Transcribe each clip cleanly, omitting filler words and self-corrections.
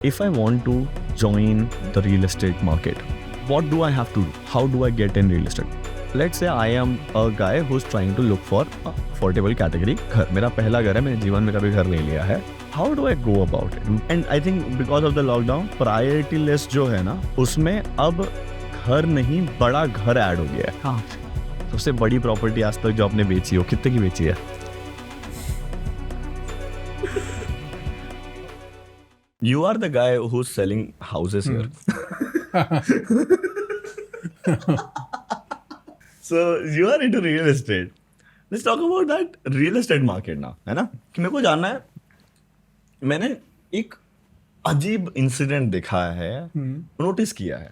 If I want to join the real estate market, what do I have to do? How do I get in real estate? Let's say I am a guy who's trying to look for a affordable category घर. मेरा पहला घर है, मैंने जीवन में कभी घर नहीं लिया है. How do I go about it? And I think because of the lockdown, priority list जो है ना, उसमें अब घर नहीं बड़ा घर ऐड हो गया है. हाँ. सबसे बड़ी प्रॉपर्टी आज तक जो आपने बेची हो, कितने की बेची है? You are the guy who's selling houses here. So you are into real estate. Let's talk about that real estate market now, है ना? कि मेरे को जानना है, मैंने एक अजीब इंसिडेंट देखा है, नोटिस किया है.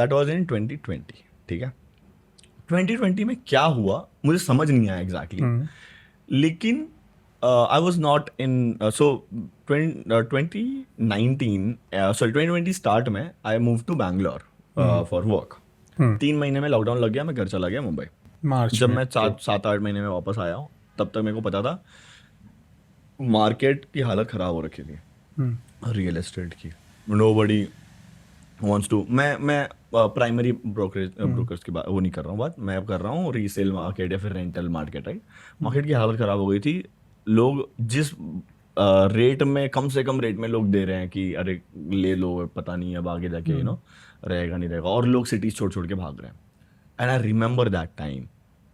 That was in 2020, ठीक है? 2020 में क्या हुआ मुझे समझ नहीं आया एग्जैक्टली, लेकिन I was not in so 2020 start में I moved to Bangalore for work. 3 महीने में लॉकडाउन लग गया, मैं घर चला गया मुंबई. जब मैं 7-8 महीने में वापस आया हूँ, तब तक मेरे को पता था मार्केट की हालत खराब हो रखी थी रियल एस्टेट की. Nobody wants to. मैं प्राइमरी ब्रोकर्स की बात वो नहीं कर रहा हूँ, बात मैं अब कर रहा हूँ रीसेल मार्केट या फिर रेंटल मार्केट. राइट, मार्केट की हालत खराब हो गई थी. लोग जिस रेट में, कम से कम रेट में लोग दे रहे हैं कि अरे ले लो, पता नहीं अब आगे जाके रहेगा नहीं रहेगा, और लोग सिटीज छोड़ के भाग रहे हैं. And I remember that time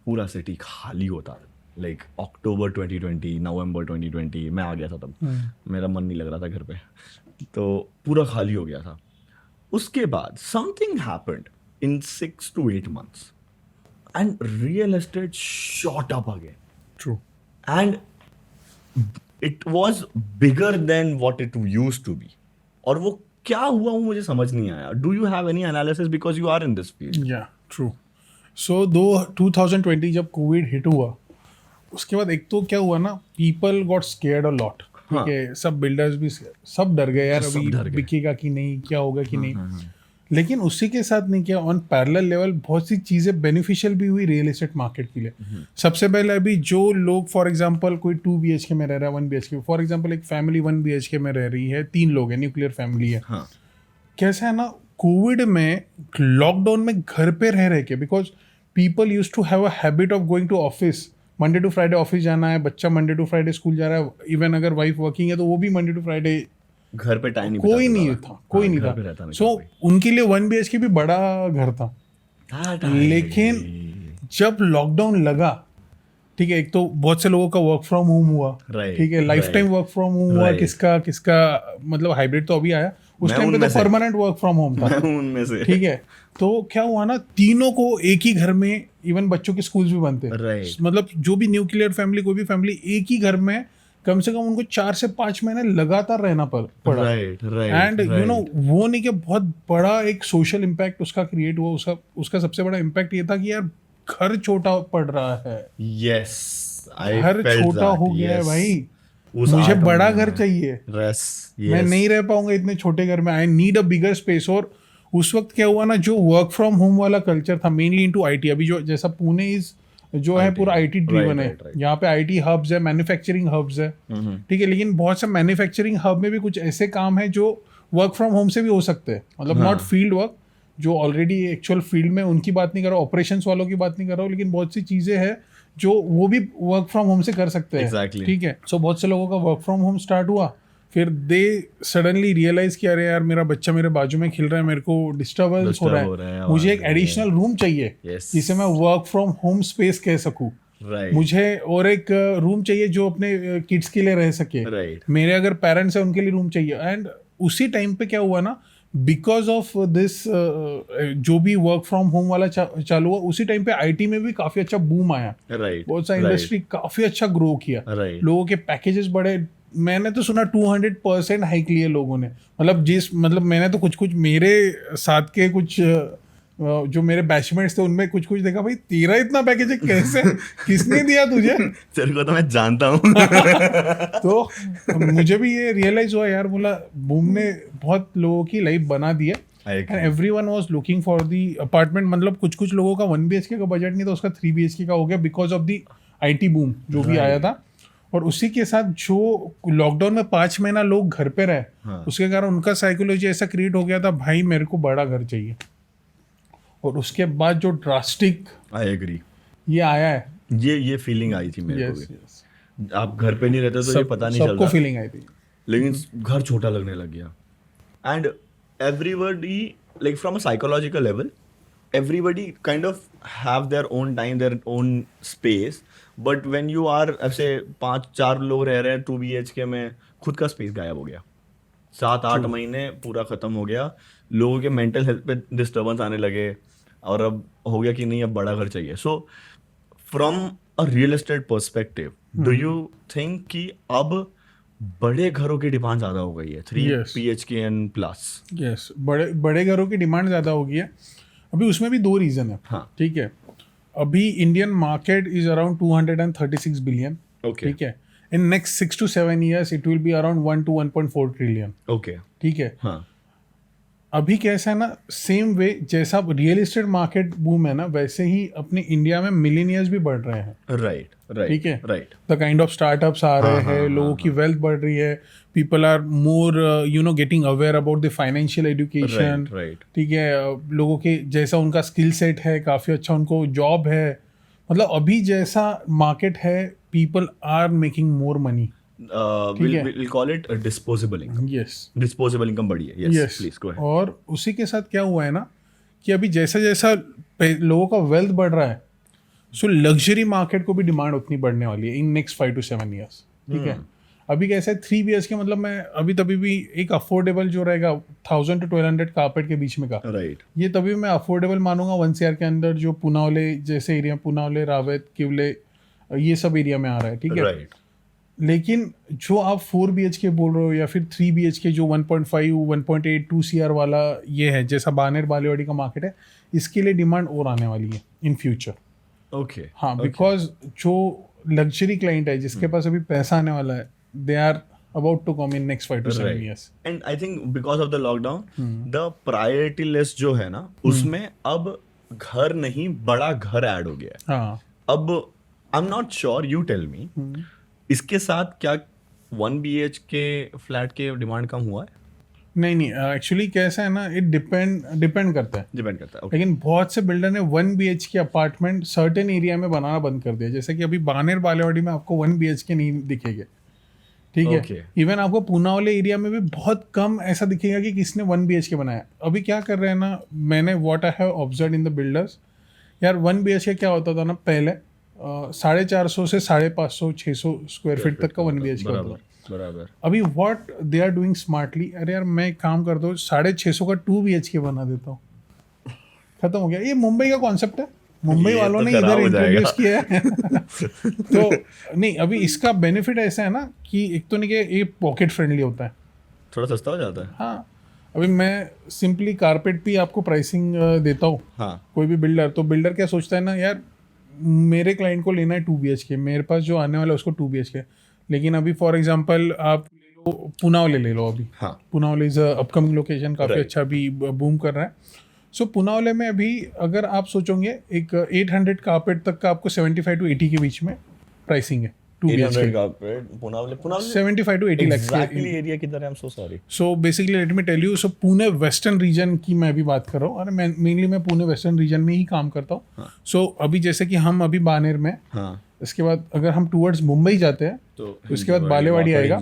पूरा सिटी खाली होता, लाइक अक्टूबर 2020, नवंबर 2020 मैं आ गया था तब. मेरा मन नहीं लग रहा था घर पे, तो पूरा खाली हो गया था. उसके बाद something happened in 6 to 8 months and real estate shot up again. True. And it was bigger than what it used to be. और वो क्या हुआ वो मुझे समझ नहीं आया. Do you have any analysis because you are in this field? Yeah, true. So 2020 जब कोविड हिट हुआ, उसके बाद एक तो क्या हुआ ना, people got scared a lot. ठीक है, सब बिल्डर्स भी सब डर गए यार, अभी बिकेगा कि नहीं, क्या होगा कि नहीं. लेकिन उसी के साथ नहीं किया, ऑन पैरेलल लेवल बहुत सी चीज़ें बेनिफिशियल भी हुई रियल एस्टेट मार्केट के लिए. सबसे पहले अभी जो लोग फॉर एग्जांपल कोई 2 BHK में रह रहा है, 1 BHK, फॉर एग्जांपल एक फैमिली 1 BHK में रह रही है, 3 लोग हैं, न्यूक्लियर फैमिली है. कैसा है ना, कोविड में लॉकडाउन में घर पे रह के, because people use to have a habit of going to office. Monday to Friday office जाना है, बच्चा मंडे टू फ्राइडे स्कूल जा रहा है, इवन अगर वाइफ वर्किंग है तो वो भी मंडे टू फ्राइडे घर पे टाइम कोई नहीं था. सो उनके लिए 1 BHK भी बड़ा घर था. लेकिन जब लॉकडाउन लगा, ठीक है, एक तो बहुत से लोगों का वर्क फ्रॉम होम हुआ. ठीक है, life time work from home हुआ. किसका मतलब हाइब्रिड तो अभी आया, उस टाइम पे तो परमानेंट वर्क फ्रॉम होम था. उनमें से ठीक है. तो क्या हुआ ना, तीनों को एक ही घर में, इवन बच्चों के स्कूल्स भी बनते हैं. मतलब जो भी न्यूक्लियर फैमिली, कोई भी फैमिली, एक ही घर में कम से कम उनको 4 से 5 महीने लगातार रहना पड़ा. एंड यू नो, वो नहीं कि बहुत बड़ा एक सोशल इम्पैक्ट उसका क्रिएट हुआ. उसका सबसे बड़ा इम्पैक्ट ये था कि यार घर छोटा पड़ रहा है. घर छोटा हो गया है भाई, मुझे बड़ा घर चाहिए. मैं नहीं रह पाऊंगा इतने छोटे घर में. I need a bigger space. और उस वक्त क्या हुआ ना, जो वर्क फ्रॉम होम वाला कल्चर था मेनली इनटू आईटी, अभी जो जैसा पुणे जो है पूरा आईटी ड्रिवन है. यहाँ पे आईटी हब्स है, मैन्युफैक्चरिंग हब्स है. ठीक है, लेकिन बहुत से मैन्युफैक्चरिंग हब में भी कुछ ऐसे काम है जो वर्क फ्रॉम होम से भी हो सकते हैं. मतलब नॉट फील्ड वर्क, जो ऑलरेडी एक्चुअल फील्ड में, उनकी बात नहीं कर रहा हूँ, ऑपरेशंस वालों की बात नहीं कर रहा हूँ, लेकिन बहुत सी चीजें हैं जो वो भी वर्क फ्रॉम होम से कर सकते हैं. ठीक है. सो बहुत से लोगों का वर्क फ्रॉम होम स्टार्ट हुआ, फिर दे सडनली रियलाइज किया, अरे यार मेरा बच्चा मेरे बाजू में खेल रहा है, मेरे को डिस्टर्बेंस हो रहा है, मुझे एक एडिशनल रूम चाहिए जिसे मैं वर्क फ्रॉम होम स्पेस कह सकूं. मुझे और एक रूम चाहिए जो अपने किड्स के लिए रह सके. मेरे अगर पेरेंट्स हैं उनके लिए रूम चाहिए. एंड उसी टाइम पे क्या हुआ ना, बिकॉज ऑफ दिस जो भी वर्क फ्रॉम होम वाला चालू हुआ, उसी टाइम पे आईटी में भी काफी अच्छा बूम आया. बहुत सा इंडस्ट्री काफी अच्छा ग्रो किया. लोगों के पैकेजेस बढ़े. मैंने तो सुना 200% हाइक लिए लोगों ने. मतलब मैंने तो कुछ मेरे साथ के कुछ जो मेरे बैचमेट्स थे उनमें कुछ देखा, भाई तेरा इतना पैकेज है कैसे, किसने दिया तुझे? तेरे को तो मैं जानता हूँ. तो मुझे भी ये रियलाइज हुआ यार, बोला बूम ने बहुत लोगों की लाइफ बना दी है. And everyone was looking for the apartment. मतलब कुछ लोगों का 1 BHK का बजट नहीं था, उसका 3 BHK का हो गया because of the IT boom जो भी आया था. और उसी के साथ जो लॉकडाउन में 5 महीना लोग घर पे रहे, उसके कारण उनका साइकोलॉजी ऐसा क्रिएट हो गया था, भाई मेरे को बड़ा घर चाहिए। और उसके बाद जो ड्रास्टिक आई एग्री ये आया है, ये फीलिंग आई थी मेरे को yes, भी। yes. आप घर पे नहीं रहते तो ये पता नहीं चलता, सबको फीलिंग आई थी, लेकिन घर छोटा लगने लग गया। And everybody like from a psychological level everybody kind of have their own time, their own space, but when you are ऐसे 5-4 लोग रह रहे हैं 2 BHK में, खुद का स्पेस गायब हो गया। 7-8 महीने पूरा खत्म हो गया, लोगों के मेंटल हेल्थ पे डिस्टर्बेंस आने लगे, और अब हो गया कि नहीं अब बड़ा घर चाहिए। So from a real estate perspective do you think कि अब बड़े घरों की डिमांड ज़्यादा हो गई है, 3 BHK एंड प्लस? यस, बड़े घरों की डिमांड ज़्यादा हो गई है। अभी उसमें भी 2 रीज़न है। हाँ, ठीक है, अभी Indian market is around 236 billion. Okay, ठीक है, in next 6 to 7 years it will be around 1 to 1.4 trillion. Okay, ठीक है, हाँ, अभी कैसा है ना, सेम वे जैसा रियल एस्टेट मार्केट बूम है ना, वैसे ही अपने इंडिया में मिलेनियर्स भी बढ़ रहे हैं। राइट, ठीक है, right, the kind of startups आ रहे हैं, लोगों की वेल्थ बढ़ रही है, people are more getting aware about the financial education. Right, ठीक है, लोगों के जैसा उनका स्किल सेट है काफ़ी अच्छा, उनको जॉब है, मतलब अभी जैसा मार्केट है, people are making more money. we'll call it a disposable income. Yes, Disposable income बढ़ी है। Yes, please go ahead. और उसी के साथ क्या हुआ है ना कि अभी जैसा जैसा लोगों का वेल्थ बढ़ रहा है, सो लग्जरी मार्केट को भी डिमांड उतनी बढ़ने वाली है इन नेक्स्ट 5 to 7 years। ठीक है, अभी कैसा है 3 BHK मतलब मैं अभी तभी भी एक अफोर्डेबल जो रहेगा 1000 to 1200 कारपेट के बीच में का, राइट, ये तभी मैं अफोर्डेबल मानूंगा 1 CR के अंदर, जो पुनावले जैसे एरिया, पुनावले, रावत, किवले, ये सब एरिया में आ रहा है। ठीक है, राइट, लेकिन जो आप 4 BHK बोल रहे हो या फिर 3 BHK जो 1.5, 1.8, 2 CR वाला ये है, जैसा बानेर बालेवाड़ी का मार्केट है, इसके लिए डिमांड और आने वाली है इन फ्यूचर। ओके, हाँ, बिकॉज जो लग्जरी क्लाइंट है जिसके पास अभी पैसा आने वाला है, they are about to come in next 5 to 7 years। And I think because of the lockdown the priority list जो है ना, उसमें अब घर नहीं बड़ा घर ऐड हो गया है। हाँ, अब I am not sure, you tell me, इसके साथ क्या 1 BHK फ्लैट के डिमांड कम हुआ है? नहीं, एक्चुअली कैसा है ना, इट डिपेंड करता है, okay. लेकिन बहुत से बिल्डर ने 1 BHK अपार्टमेंट सर्टेन एरिया में बनाना बंद कर दिया, जैसे कि अभी बानेर बालेवाड़ी में आपको 1 BHK नहीं दिखेंगे। ठीक है, इवन आपको पूनावाले एरिया में भी बहुत कम ऐसा दिखेगा कि किसने 1 BHK बनाया। अभी क्या कर रहे हैं ना, मैंने what I have observe in the builders, यार 1 BHK क्या होता था ना पहले, 450 से 550, 600 स्क्वायर फीट तक का 1 BHK होता था। बराबर। अभी what they are doing smartly, अरे यार मैं एक काम करता हूँ 650 का 2 BHK बना देता हूँ, खत्म हो गया। ये मुंबई का कॉन्सेप्ट है, मुंबई वालों ने इधर इंट्रोड्यूस किया है। तो नहीं, अभी इसका बेनिफिट ऐसा है ना कि एक तो नहीं कि ये पॉकेट फ्रेंडली होता है, थोड़ा सस्ता हो जाता है। हाँ, अभी मैं सिंपली कारपेट भी आपको प्राइसिंग देता हूँ। हाँ, कोई भी बिल्डर, तो बिल्डर क्या सोचता है ना, यार मेरे क्लाइंट को लेना है 2 BHK, मेरे पास जो आने वाला है उसको 2 BHK, लेकिन अभी फॉर एग्जांपल आप ले लो पुनावले ले लो। अभी हाँ, पुनावले इज अपकमिंग लोकेशन, काफ़ी अच्छा भी बूम कर रहा है। सो पुनावले में अभी अगर आप सोचोगे एक 800 कारपेट तक का आपको 75 to 80 के बीच में प्राइसिंग है 2 BHK का। Punawale 75 to 80 lakhs actually area किधर है? I am so sorry. So basically let me tell you, so Pune western region की मैं अभी बात कर रहा हूँ, और मेनली मैं पुणे वेस्टर्न रीजन में ही काम करता हूँ। सो अभी जैसे कि हम अभी बानेर में, इसके बाद अगर हम टूवर्ड्स मुंबई जाते हैं तो उसके बाद बालेवाड़ी आएगा।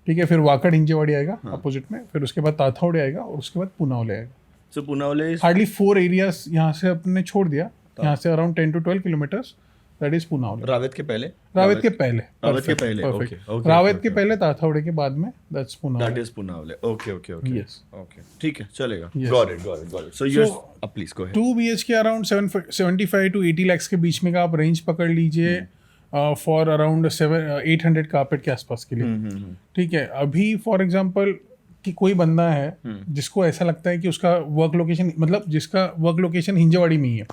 ठीक है, फिर वाकड़ हिंजेवाड़ी आएगा अपोजिट में, फिर उसके बाद ताथावड़े आएगा, और उसके बाद पुनावले आएगा। सो पुनावले हार्डली 4 एरियाज यहाँ से अपने छोड़ दिया, यहाँ से around 10 to 12 kilometres, that is Punawale. Ravet के पहले रावत के पहले ताथावड़े के बाद में that's Punawale. That is Punawale. Okay, yes, ठीक है, चलेगा। Got it. So you please go ahead. 2 BHK around 75 to 80 lakhs के बीच में का आप रेंज पकड़ लीजिए फॉर अराउंड 800 कारपेट के आसपास के लिए। ठीक है, अभी फॉर एग्जांपल कि कोई बंदा है जिसको ऐसा लगता है कि उसका वर्क लोकेशन, मतलब जिसका वर्क लोकेशन हिंजेवाड़ी में ही है,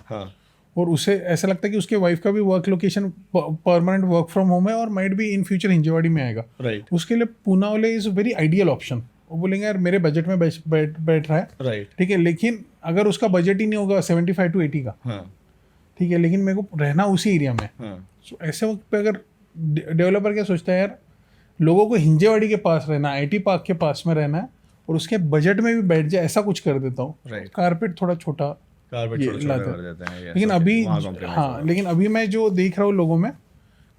और उसे ऐसा लगता है कि उसके वाइफ का भी work location permanent work from home है और माइट भी इन फ्यूचर हिंजेवाड़ी में आएगा, राइट, उसके लिए पुनावले इज वेरी आइडियल ऑप्शन। वो बोलेंगे यार मेरे बजट में बैठ रहा है, राइट, ठीक है, लेकिन अगर उसका बजट ही नहीं होगा 75 to 80 का, ठीक है, लेकिन मेरे को रहना उसी एरिया में, तो ऐसे वक्त पे अगर डेवलपर क्या सोचता है यार, लोगों को हिंजेवाड़ी के पास रहना, आईटी पार्क के पास में रहना है और उसके बजट में भी बैठ जाए, ऐसा कुछ कर देता हूँ। Right. कारपेट थोड़ा छोटा कारपेट ये छोटे लाते कर देते हैं, लेकिन अभी हाँ, लेकिन अभी मैं जो देख रहा हूँ लोगों में,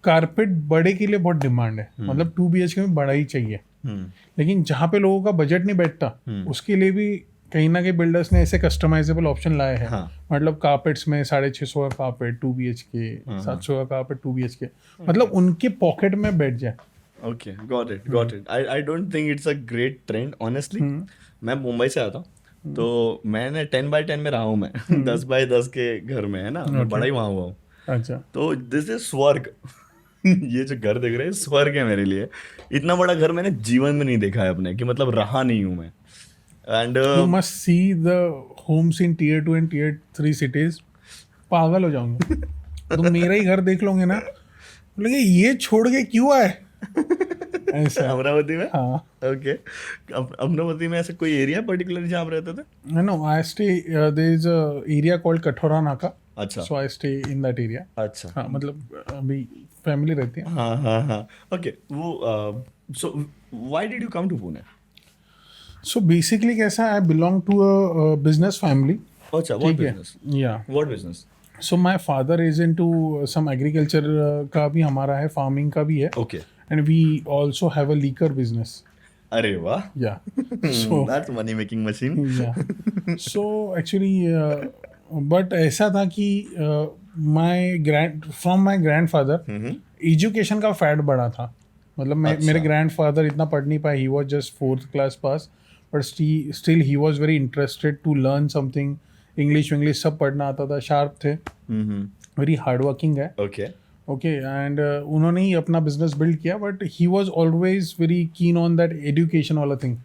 कारपेट बड़े के लिए बहुत डिमांड है, मतलब 2 BHK में बड़ा ही चाहिए। लेकिन जहाँ पे लोगों का बजट नहीं बैठता उसके लिए भी कहीं ना कहीं बिल्डर्स ने ऐसे कस्टमाइजेबल ऑप्शन लाए हैं। मतलब कारपेट्स में 650 का कारपेट 2 BHK, 700 का कारपेट 2 BHK, मतलब उनके पॉकेट में बैठ जाए। Okay, got it. I don't think it's a great trend honestly. मैं मुंबई से आता हूँ तो मैंने 10x10 में रहा हूँ मैं 10x10 के घर में, है ना, मैं बड़ा ही वहाँ हुआ हूँ। अच्छा, तो दिस इज स्वर्ग। ये जो घर देख रहे हैं स्वर्ग है मेरे लिए। इतना बड़ा घर मैंने जीवन में नहीं देखा है अपने, कि मतलब रहा नहीं हूँ मैं। And you must see the homes in Tier 2 and Tier 3 cities. पागल हो जाऊंगा। तुम मेरा ही घर देख लोगे ना, बोलेंगे ये छोड़ के क्यों आए, ऐसा। अमरावती में? हाँ, ओके। अमरावती में ऐसा कोई एरिया पर्टिकुलर जहाँ आप रहते थे? No, I stay there is a area called Kathora Naka, अच्छा so I stay in that area. अच्छा। हाँ, मतलब अभी फैमिली रहती है। हाँ। ओके, वो so why did you come to Pune? So basically कैसा, I belong to a business family. अच्छा, व्हाट बिजनेस? या what business? So my father is into some agriculture का भी हमारा है, फार्मिंग का भी है, okay. And we also have a liquor business. अरे वाह, या so that's money making machine. या सो एक्चुअली बट ऐसा था कि माय ग्रैंडफादर एजुकेशन का फैट बड़ा था। मतलब मेरे ग्रैंडफादर इतना पढ़ नहीं पाए, he was just 4th class pass, but still he was very interested to learn something. English सब पढ़ना आता था, शार्प थे, वेरी हार्ड वर्किंग है। ओके एंड उन्होंने ही अपना बिजनेस बिल्ड किया, but he was always very keen on that education वाला थिंग।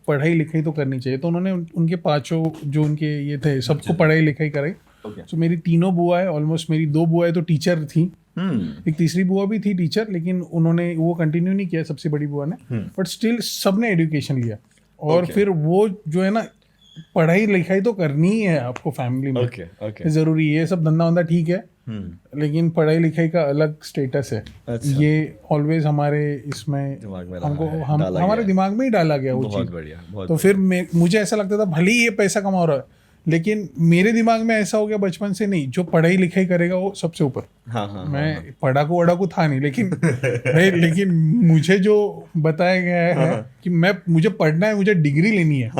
पढ़ाई लिखाई तो करनी चाहिए, तो उन्होंने उनके पांचों जो उनके ये थे सबको पढ़ाई लिखाई कराई। सो मेरी 3 बुआएं, ऑलमोस्ट मेरी 2 बुआएं तो टीचर थी, एक तीसरी बुआ भी थी टीचर, लेकिन उन्होंने वो कंटिन्यू नहीं किया, सबसे बड़ी बुआ ने, बट स्टिल सबने एजुकेशन लिया। और फिर वो जो है ना, पढ़ाई लिखाई तो करनी ही है आपको फैमिली में, जरूरी है। ये सब धंधा वंधा ठीक है, लेकिन पढ़ाई लिखाई का अलग स्टेटस है। ये ऑलवेज हमारे इसमें हमको हमारे दिमाग में ही डाला गया वो चीज। तो फिर मुझे ऐसा लगता था भले ही ये पैसा कमा रहा है, लेकिन मेरे दिमाग में ऐसा हो गया बचपन से, नहीं, जो पढ़ाई लिखाई करेगा वो सबसे ऊपर। मैं पढ़ाकू था नहीं, लेकिन मुझे जो बताया गया है कि मुझे पढ़ना है, मुझे डिग्री लेनी है,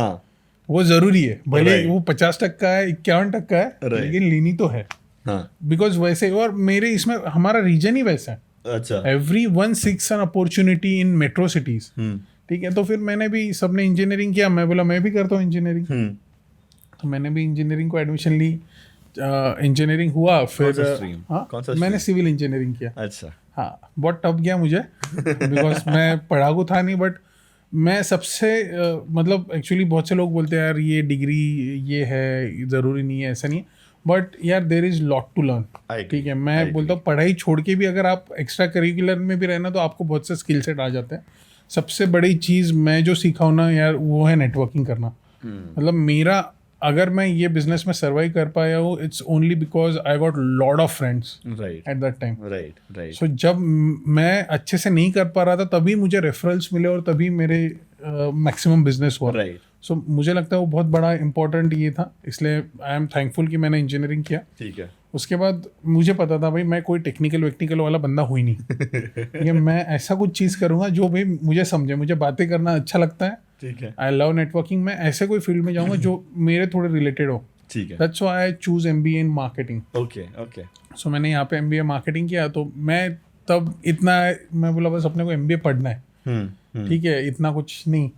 वो जरूरी है। भले वो 50% है, 51% है, लेकिन लेनी तो है। बिकॉज वैसे, और मेरे इसमें हमारा रीजन ही वैसा है। अच्छा, everyone seeks an opportunity in metro cities। ठीक है, तो फिर मैंने भी, सबने इंजीनियरिंग किया, मैं बोला मैं भी करता हूँ इंजीनियरिंग। तो मैंने भी इंजीनियरिंग को एडमिशन ली, इंजीनियरिंग हुआ, फिर मैंने सिविल इंजीनियरिंग किया। अच्छा, हाँ, बहुत टफ गया मुझे, बिकॉज मैं पढ़ाकू था नहीं, बट मैं सबसे मतलब एक्चुअली बहुत से लोग बोलते हैं यार ये डिग्री ये है, ज़रूरी नहीं है, ऐसा नहीं है, बट यार there is lot to learn. ठीक है, मैं बोलता हूँ पढ़ाई छोड़ के भी अगर आप एक्स्ट्रा करिकुलर में भी रहना, तो आपको बहुत से स्किल सेट आ जाते हैं। सबसे बड़ी चीज़ मैं जो सीखा हूँ ना यार, वो है नेटवर्किंग करना। मतलब मेरा, अगर मैं ये बिजनेस में सर्वाइव कर पाया हूँ, it's only because I got lot of friends at that time. Right. So जब मैं अच्छे से नहीं कर पा रहा था, तभी मुझे रेफरल्स मिले और तभी मेरे मैक्सिमम बिजनेस हुआ। सो मुझे लगता है वो बहुत बड़ा इंपॉर्टेंट ये था, इसलिए आई एम थैंकफुल कि मैंने इंजीनियरिंग किया। ठीक है। उसके बाद मुझे पता था भाई मैं कोई टेक्निकल वाला बंदा हुई नहीं। ये मैं ऐसा कुछ चीज़ करूँगा जो भाई मुझे समझे, मुझे बातें करना अच्छा लगता है। ठीक है। I love networking. मैं ऐसे कोई फील्ड में जाऊँगा जो मेरे थोड़े रिलेटेड हो। ठीक है। That's why I choose MBA in marketing. Okay. So मैंने यहाँ पे MBA मार्केटिंग किया, तो मैं तब इतना, मैं बोला बस अपने को MBA पढ़ना है, ठीक है, इतना कुछ नहीं।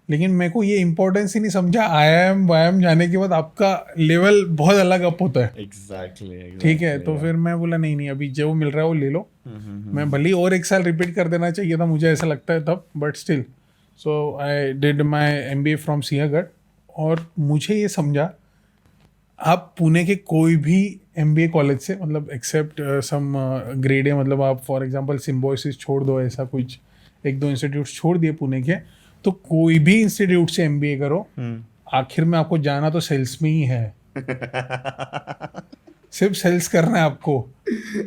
लेकिन मेरे को ये इम्पोर्टेंस ही नहीं समझा, IIM जाने के बाद आपका लेवल बहुत अलग अप होता है। एग्जैक्टली। ठीक है, तो फिर मैं बोला नहीं, अभी जो मिल रहा है वो ले लो। मैं भले ही और 1 साल रिपीट कर देना चाहिए था, मुझे ऐसा लगता है तब, but still. So I did my MBA from Sinhagad. और मुझे ये समझा, आप पुणे के कोई भी MBA कॉलेज से, मतलब एक्सेप्ट सम ग्रेड है, मतलब आप फॉर एग्जांपल सिम्बोसिस छोड़ दो, ऐसा कुछ 1-2 इंस्टीट्यूट छोड़ दिए पुणे के, तो कोई भी इंस्टीट्यूट से MBA करो, आखिर में आपको जाना तो सेल्स में ही है। सिर्फ सेल्स करना है आपको,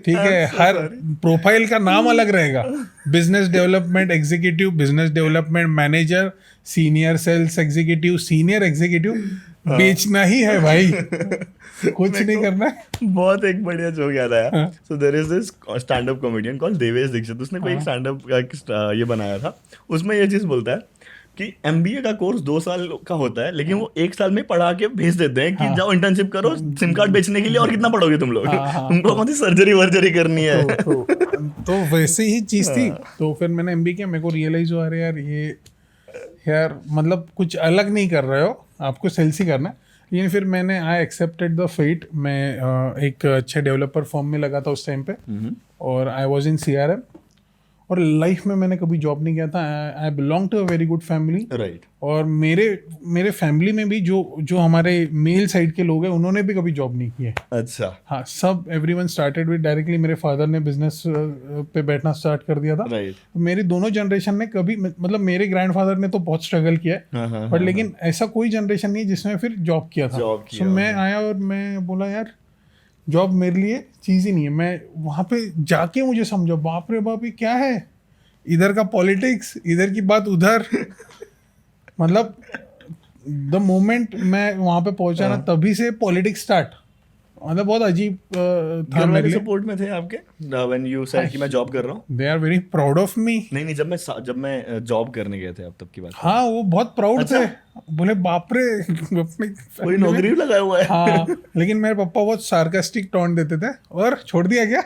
ठीक है। हर प्रोफाइल का नाम अलग रहेगा, business development executive, business development manager, senior sales executive, senior executive. बेचना ही है भाई, कुछ नहीं करना है। बहुत एक बढ़िया जोक याद आया। So there is this stand up comedian called Devesh Dikshit. उसने कोई एक स्टैंड अप ये बनाया था, उसमें ये चीज बोलता है कि MBA का कोर्स 2 साल का होता है, लेकिन वो 1 साल में पढ़ा के भेज देते हैं कि जाओ इंटर्नशिप करो सिम कार्ड बेचने के लिए, और कितना पढ़ोगे तुम लोग, तुमको कौन सी सर्जरी वर्जरी करनी है। तो वैसे ही चीज थी। तो फिर मैंने MBA किया, मेरे को रियलाइज हुआ अरे यार मतलब कुछ अलग नहीं कर रहे हो, आपको सेल्स ही करना है। लेकिन फिर मैंने आई एक्सेप्टेड द फेट। मैं एक अच्छे डेवलपर फॉर्म में लगा था उस टाइम पे, और आई वॉज इन CRM। और लाइफ में मैंने कभी जॉब नहीं किया था। I belong to a very good family, right. और मेरे फैमिली में भी जो हमारे मेल साइड के लोग हैं, उन्होंने भी कभी जॉब नहीं की है। अच्छा। हाँ, सब एवरीवन स्टार्टेड विद डायरेक्टली। मेरे फादर ने बिजनेस पे बैठना स्टार्ट कर दिया था। राइट। मेरी दोनों जनरेशन ने कभी, मतलब मेरे ग्रैंडफादर ने तो बहुत स्ट्रगल किया है, बट लेकिन ऐसा कोई जनरेशन नहीं जिसने फिर जॉब किया था। सो मैं आया और मैं बोला यार जॉब मेरे लिए चीज़ ही नहीं है। मैं वहाँ पे जाके मुझे समझा, बाप रे बाप ये क्या है, इधर का पॉलिटिक्स, इधर की बात उधर। मतलब द मोमेंट मैं वहाँ पे पहुंचा ना, तभी से पॉलिटिक्स स्टार्ट। मतलब बहुत अजीब था मेरे लिए। सपोर्ट में थे आपके व्हेन यू सेड कि मैं जॉब कर रहा हूँ? They are very proud of me. नहीं, जब मैं जॉब करने गए थे अब तब की बात। हाँ, वो बहुत प्राउड थे, बोले बाप रे कोई नौकरी लगाया हुआ है। हाँ, लेकिन मेरे पापा बहुत सार्कास्टिक टोन देते थे, और छोड़ दिया क्या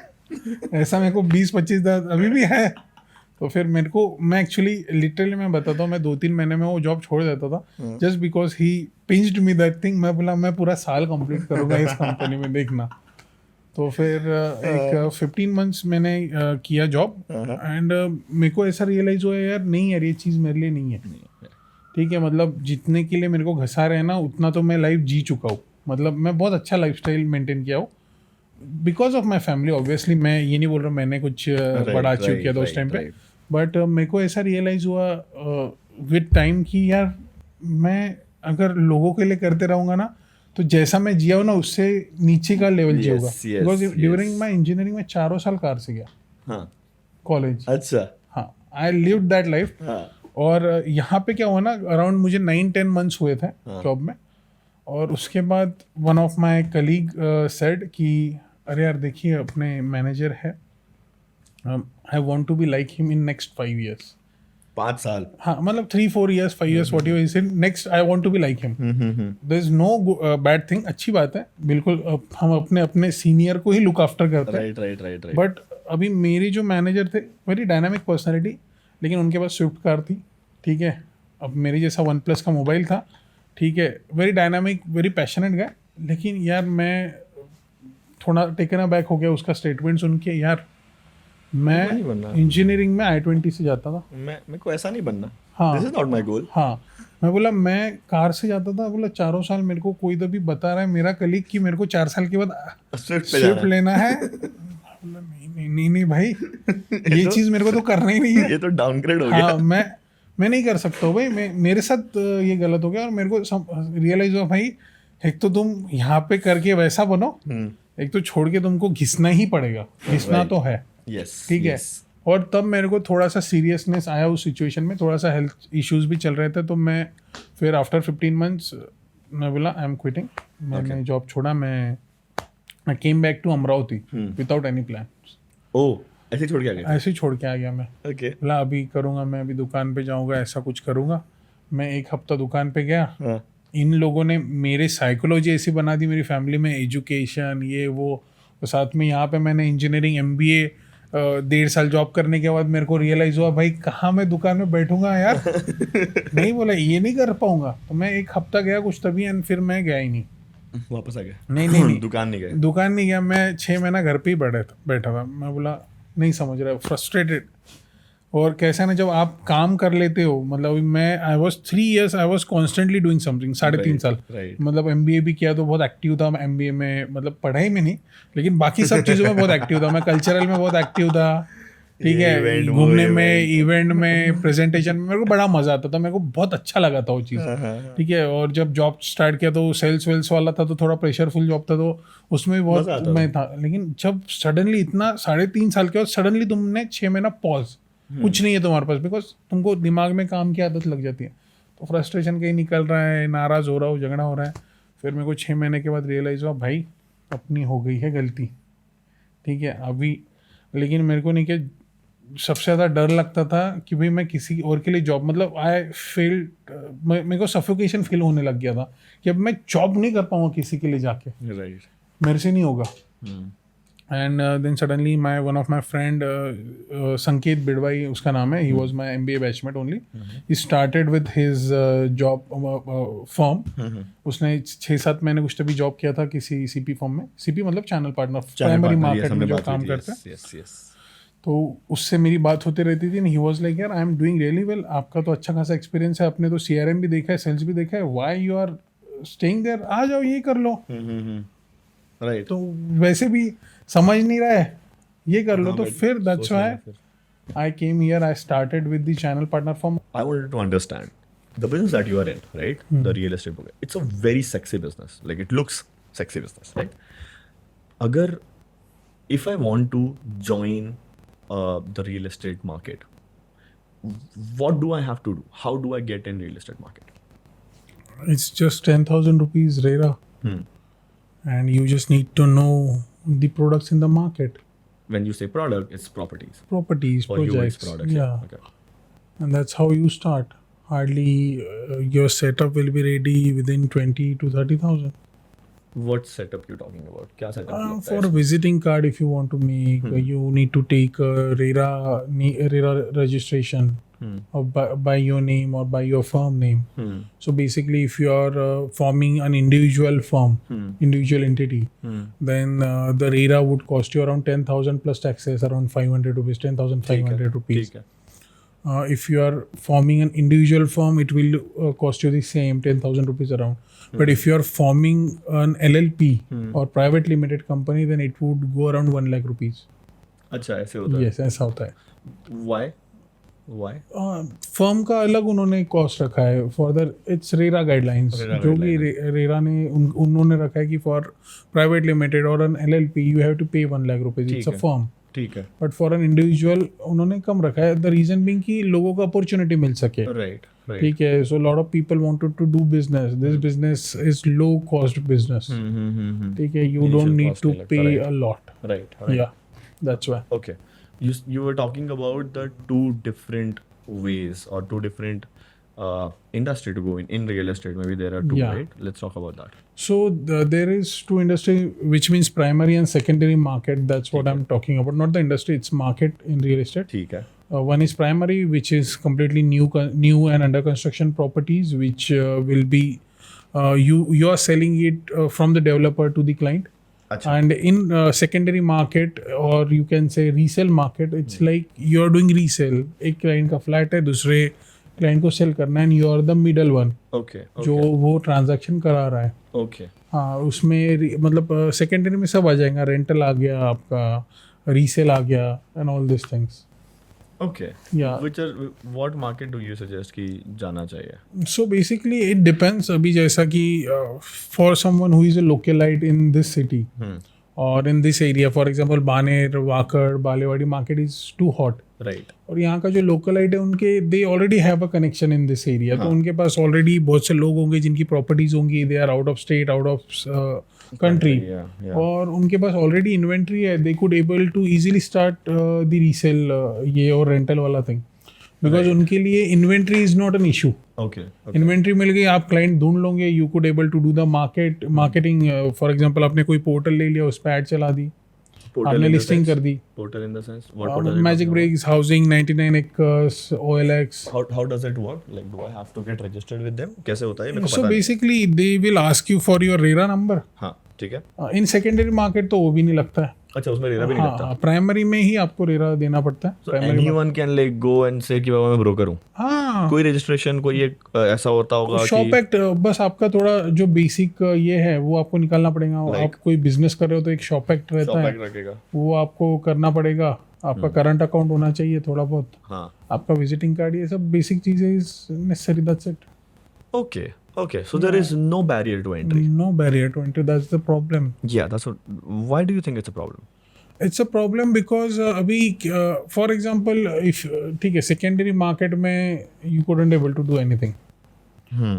ऐसा। मेरे को 20-25 अभी भी है। तो फिर मैं एक्चुअली लिटरली मैं बताता हूँ, मैं 2-3 महीने में वो जॉब छोड़ देता था, just because he pinched me that thing. मैं बोला मैं पूरा साल कंप्लीट करूँगा इस कंपनी में, देखना। तो फिर एक 15 मंथ्स मैंने किया जॉब, एंड मेरे को ऐसा रियलाइज हुआ यार नहीं यार, ये चीज़ मेरे लिए नहीं है। ठीक है, मतलब जितने के लिए मेरे को घसा रहे ना, उतना तो मैं लाइफ जी चुका हूँ। मतलब मैं बहुत अच्छा लाइफस्टाइल मेंटेन किया हूँ because of my family. Obviously मैं ये नहीं बोल रहा मैंने कुछ बड़ा अचीव किया था उस टाइम पे, बट मेरे को ऐसा रियलाइज़ हुआ विद टाइम कि यार मैं अगर लोगों के लिए करते रहूँगा ना, तो जैसा मैं जिया हूँ ना, उससे नीचे का लेवल जियूंगा। बिकॉज ड्यूरिंग माई इंजीनियरिंग में 4 साल कार से गया कॉलेज। अच्छा। हाँ, आई लिव्ड दैट लाइफ। और यहाँ पे क्या हुआ ना, अराउंड मुझे 9-10 मंथ्स हुए थे जॉब में, और उसके बाद one of my colleague said कि अरे यार देखिए अपने मैनेजर है, I want to be like him in next 5 years. 5 साल? हाँ, मतलब 3-4 years, 5 years, whatever he said. Next, I want to be like him. There is no bad thing. अच्छी बात है, बिल्कुल। हम अपने सीनियर को ही लुक आफ्टर करते हैं। राइट। बट अभी मेरी जो मैनेजर थे, वेरी डायनामिक पर्सनैलिटी, लेकिन उनके पास स्विफ्ट कार थी, ठीक है। अब मेरी जैसा OnePlus का मोबाइल था, ठीक है। वेरी डायनामिक, वेरी पैशनेट गाय, लेकिन यार मैं थोड़ा टेकन अबैक हो गया उसका स्टेटमेंट सुन के। यार मैं इंजीनियरिंग में I-20 से जाता था, मेरे को ऐसा नहीं बनना। हाँ, this is not my goal. हाँ, मैं बोला मैं कार से जाता था। बोला 4 साल मेरे को कोई तो भी बता रहा है मेरा कलीग कि मेरे को 4 साल के बाद स्विफ्ट लेना है। बोला नहीं भाई ये चीज़ मेरे को तो करना ही नहीं है, ये तो डाउनग्रेड हो गया। हाँ, मैं नहीं कर सकता हूँ भाई, मेरे साथ ये गलत हो गया। और मेरे को रियलाइज हुआ भाई, एक तो तुम यहाँ पे करके वैसा बनो, एक तो छोड़ के तुमको घिसना ही पड़ेगा, घिसना तो है। ठीक है। और तब मेरे को थोड़ा सा सीरियसनेस आया उस सिचुएशन में, थोड़ा सा हेल्थ इश्यूज भी चल रहे थे। तो मैं फिर आफ्टर 15 मंथ्स मैं बोला आई एम क्विटिंग। मैंने जॉब छोड़ा, मैं came back to Amravati without any plan. Oh, ऐसे छोड़ के आ गया? ऐसे छोड़ के आ गया मैं। बोला अभी करूँगा, मैं अभी दुकान पे जाऊँगा, ऐसा कुछ करूँगा। मैं 1 हफ्ता दुकान पे गया। इन लोगों ने मेरे साइकोलॉजी ऐसी बना दी मेरी फैमिली में, एजुकेशन ये वो, साथ में यहाँ पे मैंने इंजीनियरिंग MBA 1.5 साल जॉब करने के बाद मेरे को रियलाइज हुआ भाई कहाँ मैं दुकान में बैठूंगा यार। नहीं, बोला ये नहीं कर पाऊंगा। तो मैं 1 हफ्ता गया कुछ तभी, एंड फिर मैं गया ही नहीं, वापस आ गया। नहीं दुकान नहीं गया। मैं 6 महीना घर पे ही बैठा था। मैं बोला नहीं समझ रहा, फ्रस्ट्रेटेड। और कैसा ना, जब आप काम कर लेते हो, मतलब मैं I was 3 years I was constantly doing something, 3.5 साल। मतलब MBA भी किया तो बहुत एक्टिव था MBA में, मतलब पढ़ाई में नहीं, लेकिन बाकी सब चीज़ों में बहुत एक्टिव था। मैं कल्चरल में बहुत एक्टिव था, ठीक है, घूमने में, इवेंट में, प्रेजेंटेशन में मेरे को बड़ा मजा आता था, मेरे को बहुत अच्छा लगा था वो चीज़, ठीक है। और जब जॉब स्टार्ट किया तो सेल्स वेल्स वाला था, तो थोड़ा प्रेशरफुल जॉब था, तो उसमें भी बहुत मैं था। लेकिन जब सडनली इतना 3.5 साल के बाद सडनली तुमने 6 महीना पॉज, कुछ नहीं है तुम्हारे पास, बिकॉज तुमको दिमाग में काम की आदत लग जाती है, तो फ्रस्ट्रेशन कहीं निकल रहा है, नाराज़ हो रहा हो, झगड़ा हो रहा है। फिर मेरे को 6 महीने के बाद रियलाइज़ हुआ भाई अपनी हो गई है गलती, ठीक है अभी। लेकिन मेरे को नहीं कि सबसे ज़्यादा डर लगता था कि भाई मैं किसी और के लिए जॉब, मतलब आई फील, मेरे को सफोकेशन फील होने लग गया था कि अब मैं जॉब नहीं कर पाऊँगा किसी के लिए जाके, राइट, मेरे से नहीं होगा। And then suddenly my one of my friend Sanket Bidwai उसका नाम है, he was my MBA batchmate only, he started with his job firm. उसने 6-7 महीने कुछ तभी जॉब किया था किसी CP फर्म में, CP मतलब चैनल पार्टनर, प्राइमरी मार्केट में जो काम करते हैं। तो उससे मेरी बात होती रहती थी, ही वॉज लाइक यार I am doing really well, आपका तो अच्छा खासा एक्सपीरियंस है, आपने तो CRM भी देखा है, सेल्स भी देखा है, why you are staying there, आ जाओ ये कर लो। राइट, तो वैसे भी समझ नहीं रहा है, ये कर लो। तो फिर that's why I came here, I started with the channel partner firm. I wanted to understand the business that you are in, right? The real estate book. It's a very sexy business. Like it looks sexy business, right? Agar if I want to join the real estate market, what do I have to do? How do I get in real estate market? It's just 10,000 rupees RERA. And you just need to know the products in the market. When you say product, it's properties. Properties, For projects. you, it's products. Yeah. Okay. And that's how you start. Hardly your setup will be ready within 20 to 30,000. What setup you talking about? क्या setup? For a visiting card, if you want to make, you need to take a RERA registration, or by your name or by your firm name. So basically, if you are forming an individual firm, individual entity, then the RERA would cost you around 10,000 plus taxes, around 500 rupees, 10,500 rupees. ठीक है. If you are forming an individual firm, it will cost you the same 10,000 rupees around. But if you are forming an LLP or private limited company, then it would go around 1 lakh rupees. अच्छा ऐसे होता है. Yes, ऐसा होता है. Why? Firm का अलग उन्होंने कॉस्ट रखा है for the it's RERA guidelines, जो कि रेरा ने उन्होंने रखा है कि फॉर प्राइवेट लिमिटेड और an LLP you have to pay 1 lakh rupees, it's a firm. ठीक है. बट फॉर एन इंडिविजुअल उन्होंने कम रखा है, द रीजन बीइंग कि लोगों को अपॉर्चुनिटी मिल सके. राइट. ठीक है. So lot of people wanted to do business, this business is low cost business. ठीक है. You don't need to pay a lot. Right. Yeah that's why. Okay. You were talking about the two different ways or two different industry to go in real estate. Maybe there are two, right? Let's talk about that. So there is two industry, which means primary and secondary market. That's what I'm talking about. Not the industry, it's market in real estate. ठीक है. One is primary, which is completely new and under construction properties, which will be you are selling it from the developer to the client. Achha. And in secondary market, or you can say resale market, it's like you are doing resale. एक client का flat है, दूसरे client को sell करना है, and you are the middle one. Okay. जो वो transaction करा रहा है. Okay. हाँ, उसमें मतलब secondary में सब आ जाएगा, rental आ गया आपका, resale आ गया, and all these things. Okay. Yeah. What market do you suggest कि जाना चाहिए? So basically it depends. अभी जैसा कि for someone who is a localite in this city or in this area, for example Baner, Wakad, Balewadi market is too hot. Right. और यहाँ का जो localite है उनके they already have a connection in this area. तो उनके पास already बहुत से लोग होंगे जिनकी properties होंगी, they are out of state, out of country. Yeah. और उनके पास already inventory है, they could able to easily start the resale ये और rental वाला thing. Because उनके लिए inventory is not an issue. Okay. Inventory मिल गई, आप client ढूंढ लोगे, you could able to do the marketing. For example आपने कोई portal ले लिया, उस पर ad चला दी, आपने listing कर दी. Portal in the sense? What portal? Magic Bricks, Housing, 99 Acres, OLX. How does it work? Like, do I have to get registered with them? कैसे होता है? So basically they will ask you for your RERA number. हाँ, ठीक है. In secondary market तो वो भी नहीं लगता है. अच्छा, उसमें रेरा भी नहीं लगता. प्राइमरी में ही आपको रेरा देना पड़ता है. So anyone can like go and say कि बाबा मैं ब्रोकर हूँ. हाँ. कोई रजिस्ट्रेशन कोई एक ऐसा होता होगा शॉप एक्ट, बस आपका थोड़ा जो बेसिक ये है वो आपको निकालना पड़ेगा. आप कोई बिजनेस कर रहे हो तो एक शॉप एक्ट रहता है, रखेगा, वो आपको करना पड़ेगा. आपका करंट अकाउंट होना चाहिए थोड़ा बहुत, हाँ. आपका विजिटिंग कार्ड, ये सब बेसिक चीजें is necessary, that's it. Okay. So there is no barrier to entry. No barrier to entry, that's the problem. Yeah, that's what. Why do you think it's a problem? It's a problem because अभी for example if ठीक है secondary market में you couldn't able to do anything,